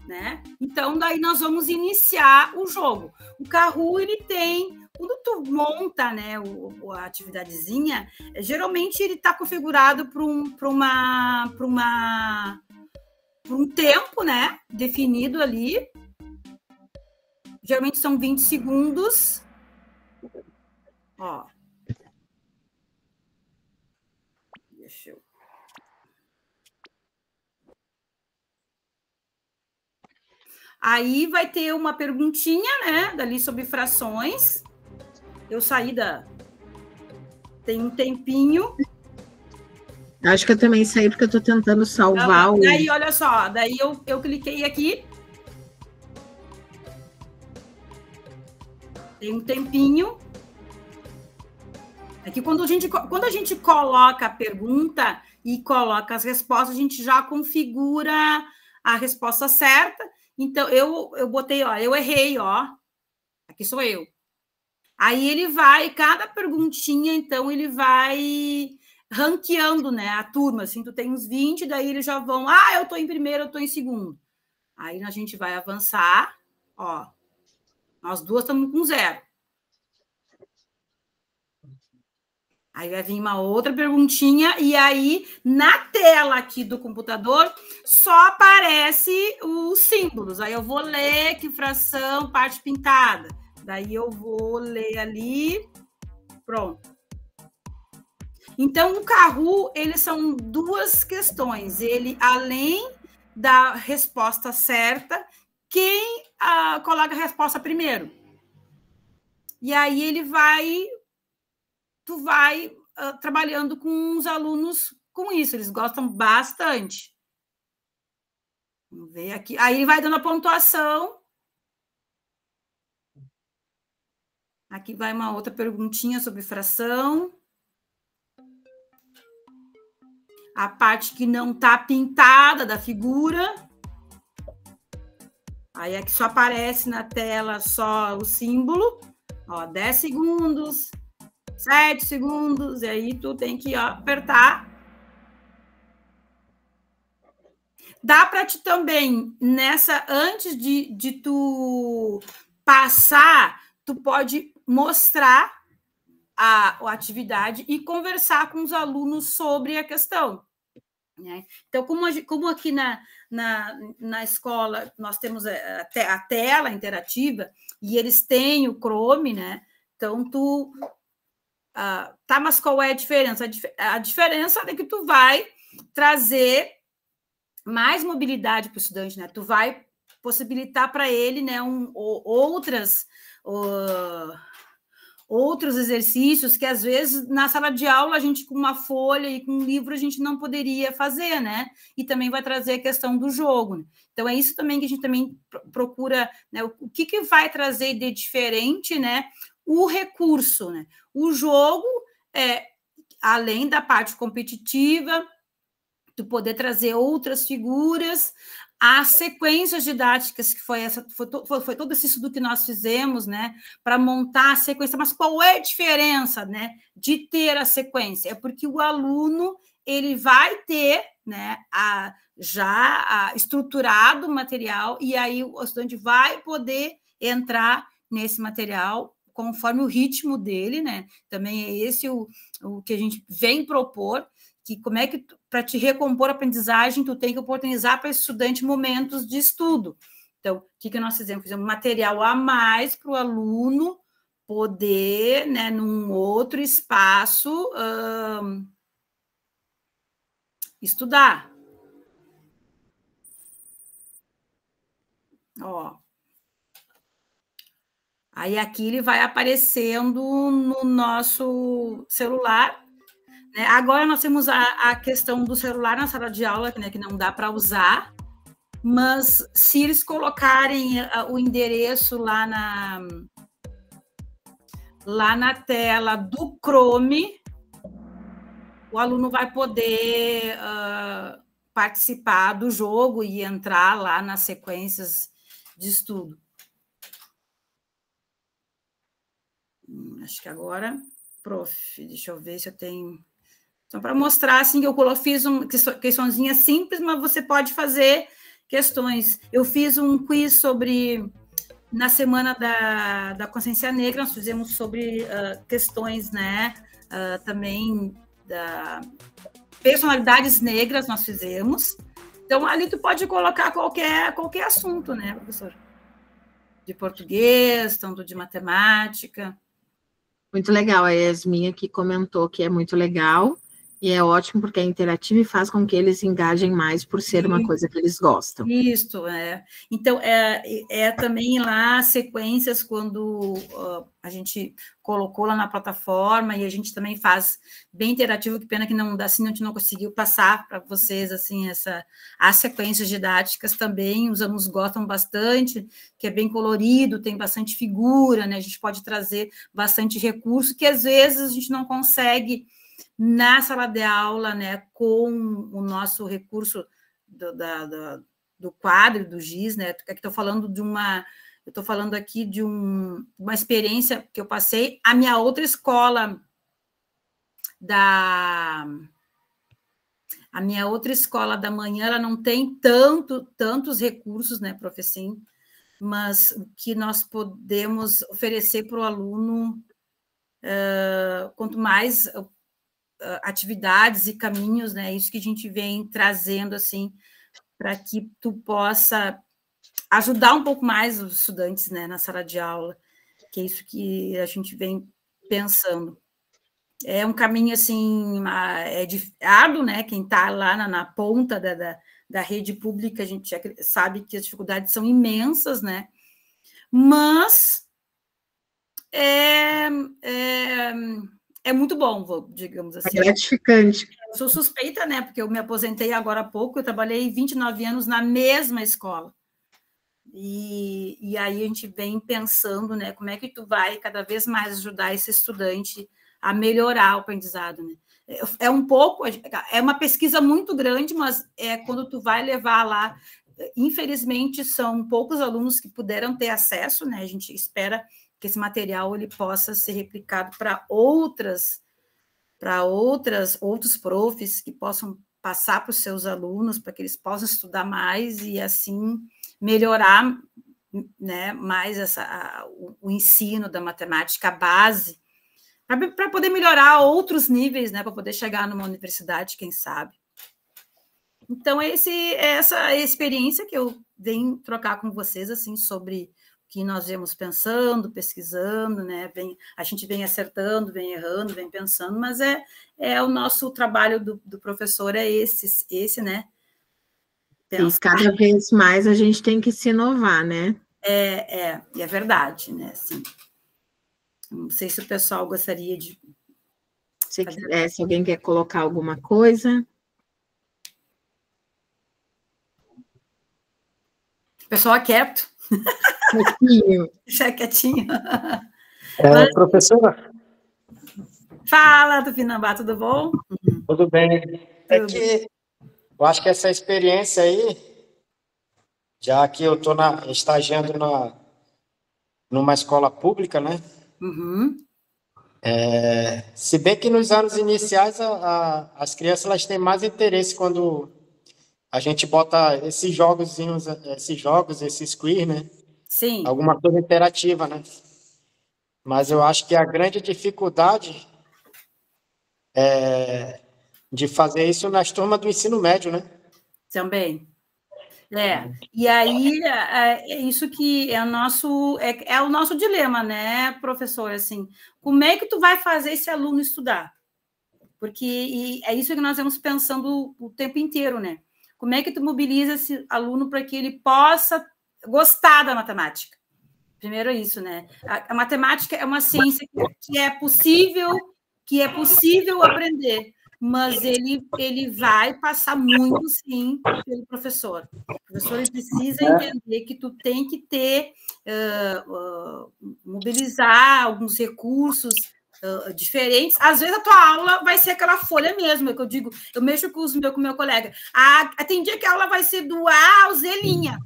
né? Então, daí nós vamos iniciar o jogo. O Kahoot, ele tem... Quando tu monta, né, a atividadezinha, geralmente ele está configurado para um tempo, né, definido ali. Geralmente são 20 segundos. Ó. Deixa eu... Aí vai ter uma perguntinha, né, dali sobre frações. Eu saí tem um tempinho. Acho que eu também saí porque eu estou tentando salvar Daí, olha só, daí eu cliquei aqui. Tem um tempinho. Aqui, quando a gente coloca a pergunta e coloca as respostas, a gente já configura a resposta certa. Então, eu botei, ó, eu errei, ó. Aqui sou eu. Aí ele vai, cada perguntinha, então, ele vai ranqueando, né, a turma. Assim, tu tem uns 20, daí eles já vão, eu tô em primeiro, eu tô em segundo. Aí a gente vai avançar, ó. Nós duas estamos com 0. Aí vai vir uma outra perguntinha, e aí, na tela aqui do computador, só aparece os símbolos. Aí eu vou ler que fração, parte pintada. Daí eu vou ler ali. Pronto. Então, o Kahoot, eles são duas questões. Ele, além da resposta certa, quem coloca a resposta primeiro? E aí ele tu vai trabalhando com os alunos com isso, eles gostam bastante. Vamos ver aqui. Aí ele vai dando a pontuação. Aqui vai uma outra perguntinha sobre fração. A parte que não está pintada da figura. Aí é que só aparece na tela só o símbolo. Ó, 10 segundos, 7 segundos, e aí tu tem que apertar. Dá para te também, antes de tu passar, tu pode mostrar a atividade e conversar com os alunos sobre a questão. Né? Então, como aqui na escola nós temos a tela interativa e eles têm o Chrome, né? Então, tu Tá, mas qual é a diferença? A diferença é que tu vai trazer mais mobilidade para o estudante, né? Tu vai possibilitar para ele, né, outros exercícios que, às vezes, na sala de aula, a gente, com uma folha e com um livro, a gente não poderia fazer, né? E também vai trazer a questão do jogo, né? Então, é isso também que a gente também procura, né? O que vai trazer de diferente, né? O recurso, né? O jogo, além da parte competitiva, tu poder trazer outras figuras, as sequências didáticas, que foi todo esse estudo que nós fizemos, né, para montar a sequência. Mas qual é a diferença, né, de ter a sequência? É porque o aluno ele vai ter, né, já estruturado o material, e aí o estudante vai poder entrar nesse material conforme o ritmo dele, né? Também é esse o que a gente vem propor, que como é que, para te recompor a aprendizagem, tu tem que oportunizar para o estudante momentos de estudo. Então, o que nós fizemos? Fizemos material a mais para o aluno poder, né, num outro espaço, estudar. Ó. Aí aqui ele vai aparecendo no nosso celular, né? Agora nós temos a questão do celular na sala de aula, né, que não dá para usar, mas se eles colocarem o endereço lá na tela do Chrome, o aluno vai poder participar do jogo e entrar lá nas sequências de estudo. Acho que agora, deixa eu ver se eu tenho... Então, para mostrar, assim, que eu fiz questõezinha simples, mas você pode fazer questões. Eu fiz um quiz sobre... Na Semana da Consciência Negra, nós fizemos sobre questões, né, também da personalidades negras, nós fizemos. Então, ali tu pode colocar qualquer assunto, né, professor? De português, tanto de matemática. Muito legal. A Yasmin aqui comentou que é muito legal. E é ótimo porque é interativo e faz com que eles engajem mais por ser uma coisa que eles gostam. Isso, é. Então, também lá sequências quando a gente colocou lá na plataforma e a gente também faz bem interativo, que pena que não dá, assim, a gente não conseguiu passar para vocês, assim, as sequências didáticas também, os alunos gostam bastante, que é bem colorido, tem bastante figura, né? A gente pode trazer bastante recurso, que às vezes a gente não consegue na sala de aula, né, com o nosso recurso do quadro, do GIS, né, estou falando aqui de uma experiência que eu passei. A minha outra escola da manhã, ela não tem tantos recursos, né, professor, mas o que nós podemos oferecer para o aluno, quanto mais atividades e caminhos, né? Isso que a gente vem trazendo, assim, para que tu possa ajudar um pouco mais os estudantes, né, na sala de aula, que é isso que a gente vem pensando. É um caminho, assim, árduo, né? Quem está lá na ponta da rede pública, a gente já sabe que as dificuldades são imensas, né? Mas é muito bom, digamos assim. É gratificante. Eu sou suspeita, né? Porque eu me aposentei agora há pouco, eu trabalhei 29 anos na mesma escola. E aí a gente vem pensando, né? Como é que tu vai cada vez mais ajudar esse estudante a melhorar o aprendizado, né? É uma pesquisa muito grande, mas quando tu vai levar lá, infelizmente são poucos alunos que puderam ter acesso, né? A gente espera que esse material ele possa ser replicado para outros profs que possam passar para os seus alunos, para que eles possam estudar mais e, assim, melhorar, né, mais o ensino da matemática, a base, para poder melhorar outros níveis, né, para poder chegar numa universidade, quem sabe. Então, essa experiência que eu venho trocar com vocês, assim, sobre o que nós viemos pensando, pesquisando, né? A gente vem acertando, vem errando, vem pensando, mas o nosso trabalho do professor é esse, né? E cada vez mais a gente tem que se inovar, né? E é verdade, né? Assim, não sei se o pessoal gostaria de... Se alguém quer colocar alguma coisa... O pessoal é quieto. Já quietinho. Professora? Fala, Tupinambá, tudo bom? Tudo bem. É que eu acho que essa experiência aí, já que eu estou estagiando numa escola pública, né? Uhum. Se bem que nos anos iniciais as crianças elas têm mais interesse quando a gente bota esses jogos, esses quiz, né? Sim. Alguma coisa interativa, né? Mas eu acho que a grande dificuldade é de fazer isso nas turmas do ensino médio, né? Também. E aí é isso que é o nosso dilema, né, professor? Assim, como é que tu vai fazer esse aluno estudar? Porque é isso que nós estamos pensando o tempo inteiro, né? Como é que tu mobiliza esse aluno para que ele possa gostar da matemática? Primeiro é isso, né? A matemática é uma ciência que é possível aprender, mas ele vai passar muito, sim, pelo professor. O professor ele precisa entender que tu tem que mobilizar alguns recursos diferentes. Às vezes a tua aula vai ser aquela folha mesmo, é que eu digo, eu mexo com o meu colega. Tem dia que a aula vai ser do A ao Z linha.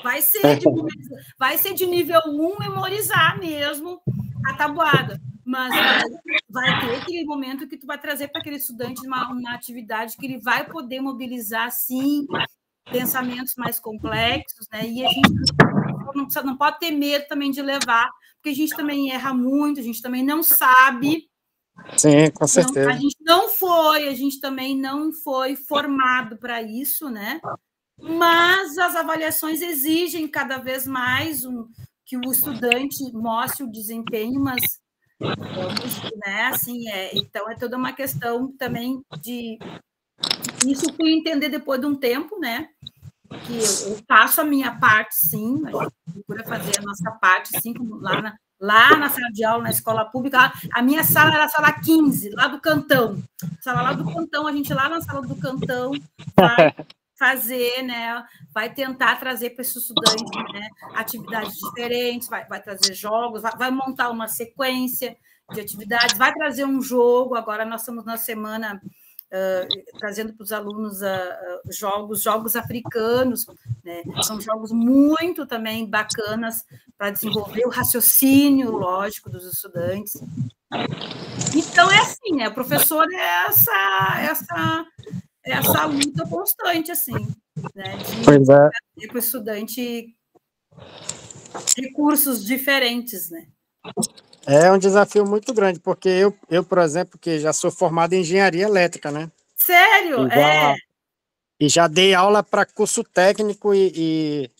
Vai ser de nível 1 memorizar mesmo a tabuada, mas vai ter aquele momento que tu vai trazer para aquele estudante uma atividade que ele vai poder mobilizar, sim, pensamentos mais complexos, né? E a gente não pode ter medo também de levar, porque a gente também erra muito, a gente também não sabe. Sim, com certeza. A gente também não foi formado para isso, né? Mas as avaliações exigem cada vez mais que o estudante mostre o desempenho, mas né, assim, então é toda uma questão também de isso fui entender depois de um tempo, né? Que eu faço a minha parte, sim, a gente procura fazer a nossa parte, sim, como lá na sala de aula, na escola pública. A minha sala era a sala 15, lá do Cantão. Sala lá do Cantão, a gente lá na sala do Cantão vai fazer, né? Vai tentar trazer para esse estudante, né, atividades diferentes, vai trazer jogos, vai montar uma sequência de atividades, vai trazer um jogo. Agora nós estamos na semana trazendo para os alunos jogos africanos, né? São jogos muito também bacanas para desenvolver o raciocínio lógico dos estudantes. Então é assim, né? O professor é essa luta constante, assim, né? De trazer para o estudante recursos diferentes, né? É um desafio muito grande, porque eu, por exemplo, que já sou formado em engenharia elétrica, né? Sério? E já dei aula para curso técnico e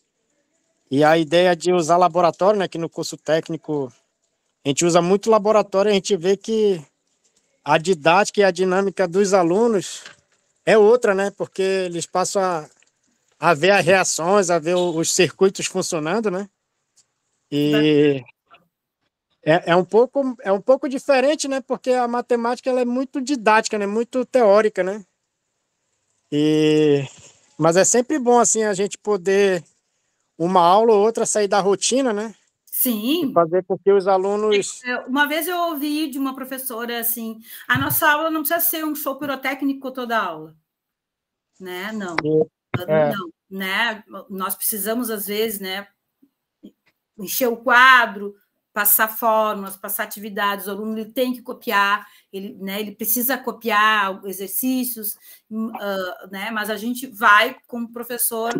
a ideia de usar laboratório, né? Que no curso técnico a gente usa muito laboratório, a gente vê que a didática e a dinâmica dos alunos é outra, né? Porque eles passam a ver as reações, a ver os circuitos funcionando, né? E é um pouco diferente, né? Porque a matemática ela é muito didática, né? Muito teórica, né? Mas é sempre bom assim a gente poder uma aula ou outra sair da rotina, né? Sim. E fazer com que os alunos... Uma vez eu ouvi de uma professora assim, a nossa aula não precisa ser um show pirotécnico toda a aula, né? Não, não, né? Nós precisamos às vezes, né? Encher o quadro, passar fórmulas, passar atividades, o aluno ele tem que copiar, ele precisa copiar exercícios, né? Mas a gente vai, como professor,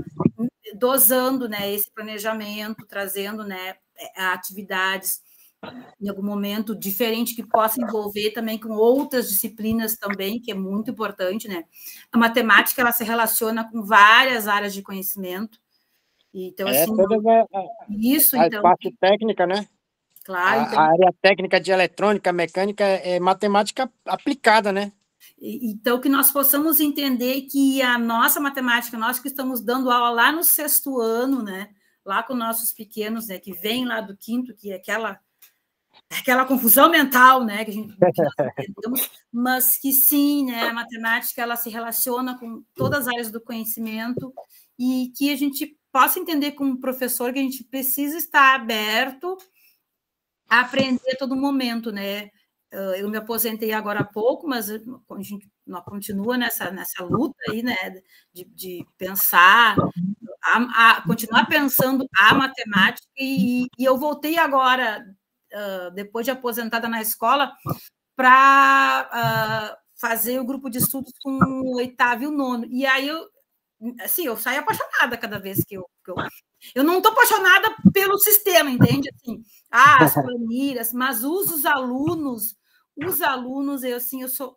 dosando, né, esse planejamento, trazendo, né, atividades em algum momento diferente que possa envolver também com outras disciplinas também, que é muito importante, né? A matemática ela se relaciona com várias áreas de conhecimento. Então, assim, toda isso, a então... parte técnica, né? Claro, então... A área técnica de eletrônica, mecânica, é matemática aplicada, né? Então, que nós possamos entender que a nossa matemática, nós que estamos dando aula lá no 6º ano, né? Lá com nossos pequenos, né? Que vem lá do 5º, que é aquela confusão mental, né? Que nós entendemos, mas que sim, né? A matemática, ela se relaciona com todas as áreas do conhecimento e que a gente possa entender como professor que a gente precisa estar aberto a aprender a todo momento, né? Eu me aposentei agora há pouco, mas a gente continua nessa luta aí, né? De pensar, continuar pensando a matemática, e eu voltei agora, depois de aposentada na escola, para fazer o grupo de estudos com o 8º e o 9º. E aí eu saio apaixonada cada vez que eu não estou apaixonada pelo sistema, entende? Assim, as planilhas, mas os alunos, eu sou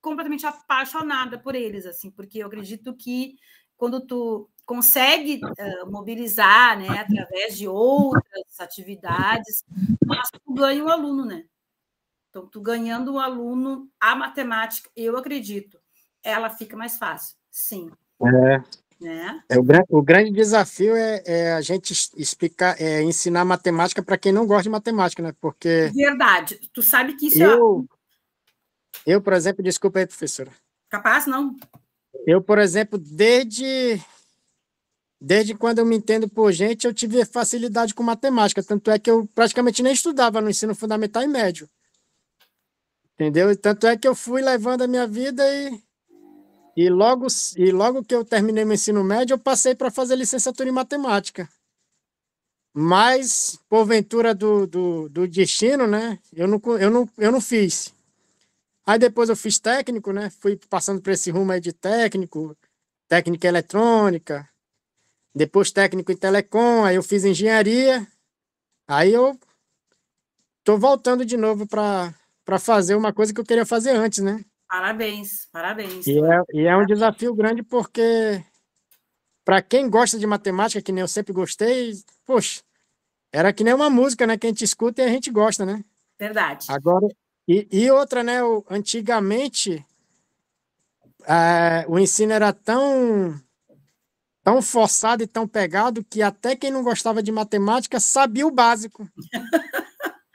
completamente apaixonada por eles, assim, porque eu acredito que quando tu consegue mobilizar, né, através de outras atividades, mas tu ganha o aluno, né? Então, tu ganhando o aluno, a matemática, eu acredito, ela fica mais fácil, sim. Né? O grande desafio é a gente explicar, ensinar matemática para quem não gosta de matemática, né? Porque verdade. Tu sabe que isso eu, por exemplo, desculpa aí, professora. Capaz, não? Eu, por exemplo, desde quando eu me entendo por gente, eu tive facilidade com matemática, tanto é que eu praticamente nem estudava no ensino fundamental e médio. Entendeu? Tanto é que eu fui levando a minha vida e logo que eu terminei meu ensino médio, eu passei para fazer licenciatura em matemática. Mas, porventura do destino, né? Eu não fiz. Aí depois eu fiz técnico, né? Fui passando por esse rumo aí de técnica eletrônica, depois técnico em telecom, aí eu fiz engenharia. Aí eu tô voltando de novo para fazer uma coisa que eu queria fazer antes, né? Parabéns, parabéns. E é um desafio grande porque para quem gosta de matemática, que nem eu sempre gostei, poxa, era que nem uma música, né? Que a gente escuta e a gente gosta, né? Verdade. Agora, e outra, né? Antigamente, o ensino era tão forçado e tão pegado que até quem não gostava de matemática sabia o básico.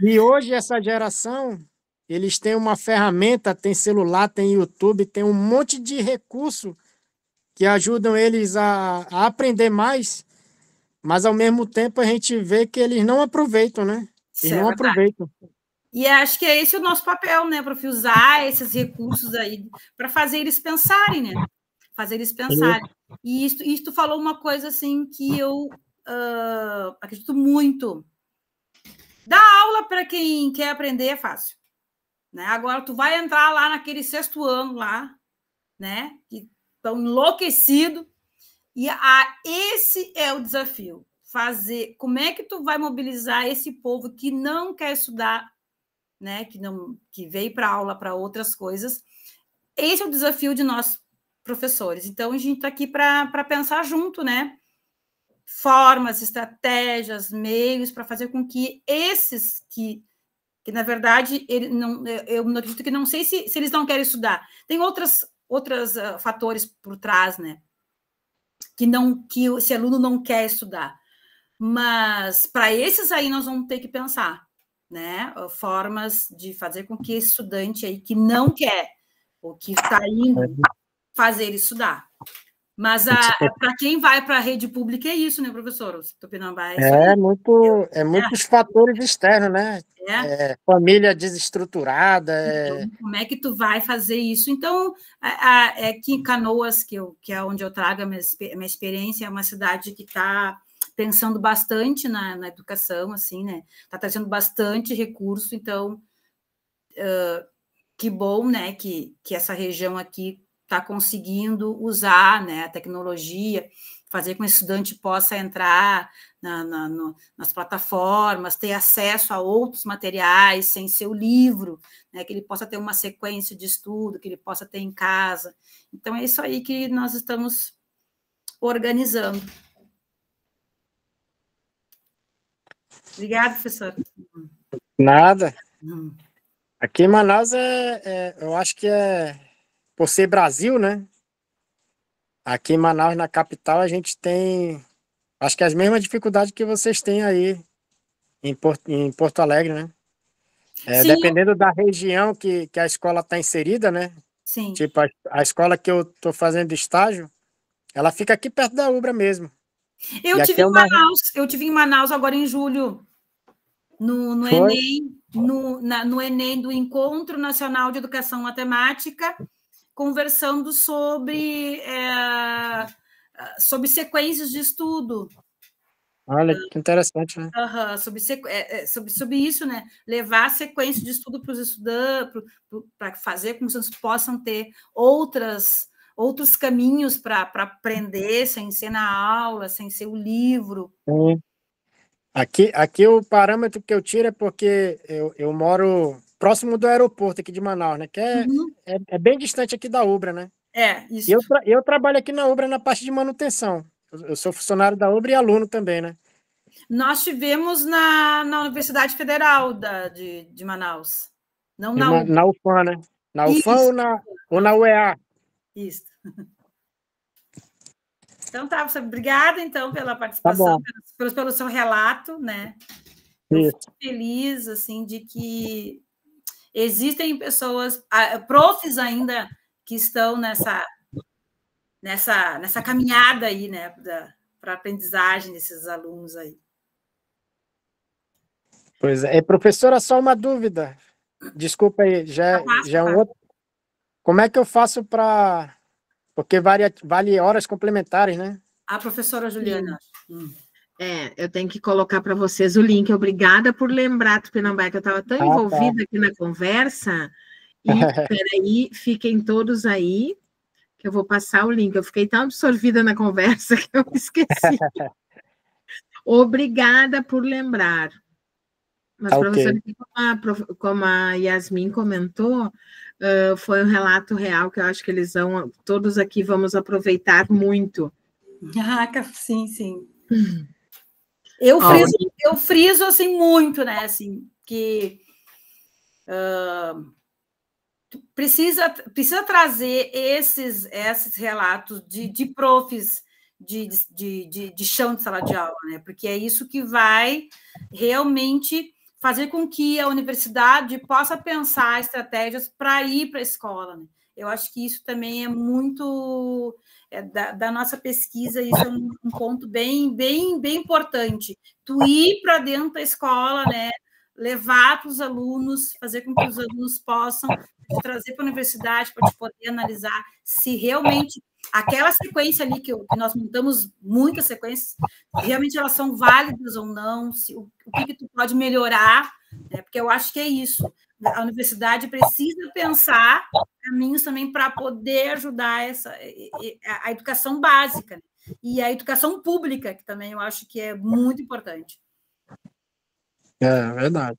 E hoje, essa geração, eles têm uma ferramenta, tem celular, tem YouTube, tem um monte de recurso que ajudam eles a aprender mais, mas ao mesmo tempo a gente vê que eles não aproveitam, né? Eles não aproveitam. E acho que é esse o nosso papel, né, para usar esses recursos aí para fazer eles pensarem, né? Fazer eles pensarem. E isso tu falou uma coisa assim que eu acredito muito. Dar aula para quem quer aprender é fácil, né? Agora tu vai entrar lá naquele 6º ano lá, né? Que estão enlouquecidos. E esse é o desafio. Fazer. Como é que tu vai mobilizar esse povo que não quer estudar, né? Que veio para aula para outras coisas? Esse é o desafio de nós, professores. Então, a gente está aqui para pensar junto, né? Formas, estratégias, meios para fazer com que esses que na verdade, eu não acredito que não sei se eles não querem estudar. Tem outros fatores por trás, né? Que esse aluno não quer estudar. Mas para esses aí nós vamos ter que pensar, né? Formas de fazer com que esse estudante aí que não quer ou que está indo fazer ele estudar. Mas para quem vai para a rede pública é isso, né, professor? O Tupinambá é muitos fatores externos, né? Família desestruturada. Então, como é que tu vai fazer isso? Então, aqui em Canoas, que é onde eu trago a minha experiência, é uma cidade que está pensando bastante na educação, assim, né? Está trazendo bastante recurso, então que bom, né, que essa região aqui está conseguindo usar, né, a tecnologia, fazer com que o estudante possa entrar nas plataformas, ter acesso a outros materiais sem ser o livro, né, que ele possa ter uma sequência de estudo, que ele possa ter em casa. Então, é isso aí que nós estamos organizando. Obrigada, professor. Nada. Aqui em Manaus eu acho que por ser Brasil, né? Aqui em Manaus, na capital, a gente tem, acho que as mesmas dificuldades que vocês têm aí em Porto Alegre, né? Sim, Dependendo da região que a escola está inserida, né? sim. Tipo, a escola que eu estou fazendo estágio, ela fica aqui perto da Ubra mesmo. Eu E tive aqui em Manaus, agora em julho, no Foi? Enem, no Enem do Encontro Nacional de Educação Matemática, conversando sobre sequências de estudo. Olha, que interessante, né? Sobre isso, né? Levar a sequência de estudo para os estudantes, para fazer com que eles possam ter outros caminhos para aprender, sem ser na aula, sem ser o livro. Sim. Aqui o parâmetro que eu tiro é porque eu moro próximo do aeroporto aqui de Manaus, né? Que é bem distante aqui da Ubra, né? Isso. E eu trabalho aqui na Ubra na parte de manutenção. Eu sou funcionário da Ubra e aluno também, né? Nós tivemos na Universidade Federal de Manaus. Não na UFAM. Na UFAM, né? Na UFAM ou na UEA? Isso. Então, tá, obrigada, então, pela participação, pelo seu relato, né? Eu fico feliz, assim, de que existem pessoas, profs ainda, que estão nessa caminhada aí, né, para a aprendizagem desses alunos aí. Pois é. Professora, só uma dúvida. Desculpa aí, já é um outro. Como é que eu faço para... Porque vale horas complementares, né? A professora Juliana. Eu tenho que colocar para vocês o link. Obrigada por lembrar, Tupinambá, que eu estava tão envolvida aqui na conversa. E, peraí, fiquem todos aí, que eu vou passar o link. Eu fiquei tão absorvida na conversa que eu esqueci. Obrigada por lembrar. Mas, professora, como a Yasmin comentou, foi um relato real que eu acho que todos aqui vamos aproveitar muito. Sim, sim. Eu friso assim muito, né? Assim, que precisa trazer esses relatos de profs de chão de sala de aula, né? Porque é isso que vai realmente fazer com que a universidade possa pensar estratégias para ir para a escola, né? Eu acho que isso também é muito da nossa pesquisa, isso é um ponto bem importante. Tu ir para dentro da escola, né? Levar para os alunos, fazer com que os alunos possam trazer para a universidade para a gente poder analisar se realmente aquela sequência ali que nós montamos muitas sequências, realmente elas são válidas ou não, o que tu pode melhorar, né? Porque eu acho que é isso. A universidade precisa pensar caminhos também para poder ajudar a educação básica, né? E a educação pública, que também eu acho que é muito importante. É verdade.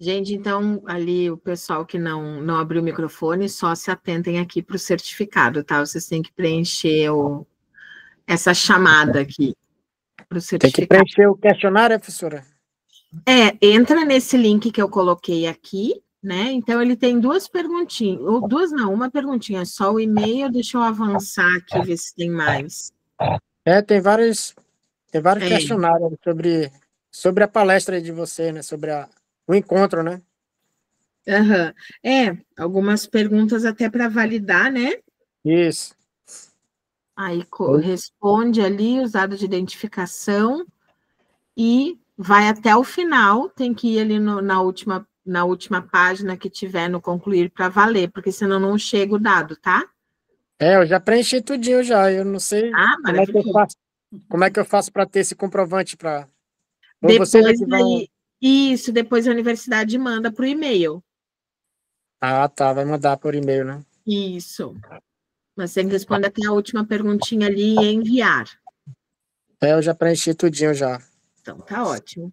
Gente, então, ali o pessoal que não abriu o microfone, só se atentem aqui para o certificado, tá? Vocês têm que preencher essa chamada aqui para o certificado. Tem que preencher o questionário, professora? Entra nesse link que eu coloquei aqui, né? Então, ele tem duas perguntinhas, ou duas não, uma perguntinha, só o e-mail, deixa eu avançar aqui, ver se tem mais. Tem vários questionários sobre a palestra de você, né? Sobre o encontro, né? Algumas perguntas até para validar, né? Isso. Aí responde ali os dados de identificação e vai até o final, tem que ir ali na última página que tiver no concluir para valer, porque senão não chega o dado, tá? Eu já preenchi tudinho já, eu não sei como é que eu faço para ter esse comprovante para... Depois a universidade manda por e-mail. Tá, vai mandar por e-mail, né? Isso. Mas tem que responder até a última perguntinha ali e enviar. Eu já preenchi tudinho já. Então, tá ótimo.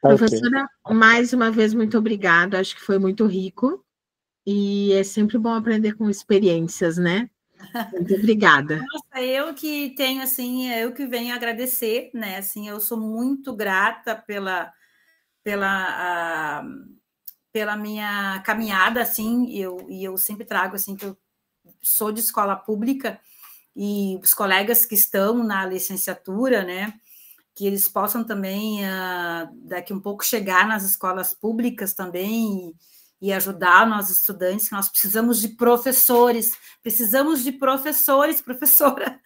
Professora, mais uma vez, muito obrigada. Acho que foi muito rico. E é sempre bom aprender com experiências, né? Muito obrigada. Nossa, eu que tenho, assim, eu que venho agradecer, né? Assim, eu sou muito grata pela minha caminhada, assim, e eu sempre trago, assim, que eu sou de escola pública, e os colegas que estão na licenciatura, né, que eles possam também, daqui um pouco, chegar nas escolas públicas também e ajudar nós estudantes, que nós precisamos de professores, professora,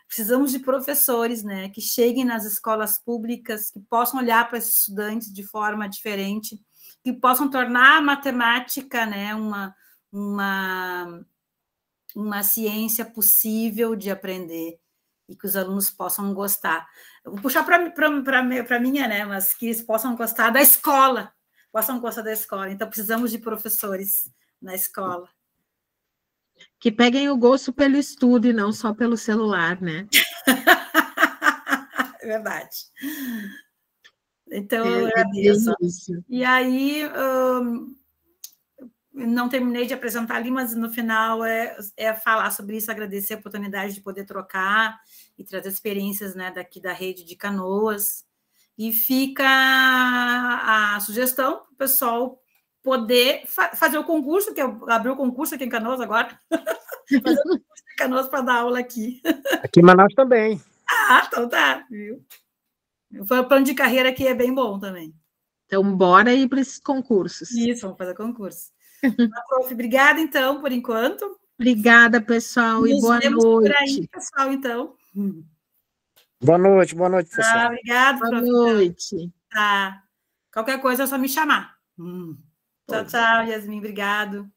precisamos de professores, né, que cheguem nas escolas públicas, que possam olhar para esses estudantes de forma diferente, que possam tornar a matemática, né, uma ciência possível de aprender e que os alunos possam gostar. Eu vou puxar para minha, né, mas que eles possam gostar da escola, Então, precisamos de professores na escola. Que peguem o gosto pelo estudo e não só pelo celular, né? É verdade. Então, eu agradeço. Isso. E aí, não terminei de apresentar ali, mas no final é falar sobre isso, agradecer a oportunidade de poder trocar e trazer experiências, né, daqui da rede de Canoas. E fica a sugestão para o pessoal poder fazer o concurso, que eu abri o concurso aqui em Canoas agora, fazer o concurso em Canoas para dar aula aqui. Aqui em Manaus também. Ah, então tá, viu? Foi o plano de carreira que é bem bom também. Então, bora ir para esses concursos. Isso, vamos fazer concurso. Prof, obrigada, então, por enquanto. Obrigada, pessoal, e boa noite. Por aí, pessoal, então. Boa noite, pessoal. Obrigado, boa noite. Então. Tá. Qualquer coisa é só me chamar. Tchau, tchau, Yasmin, obrigado.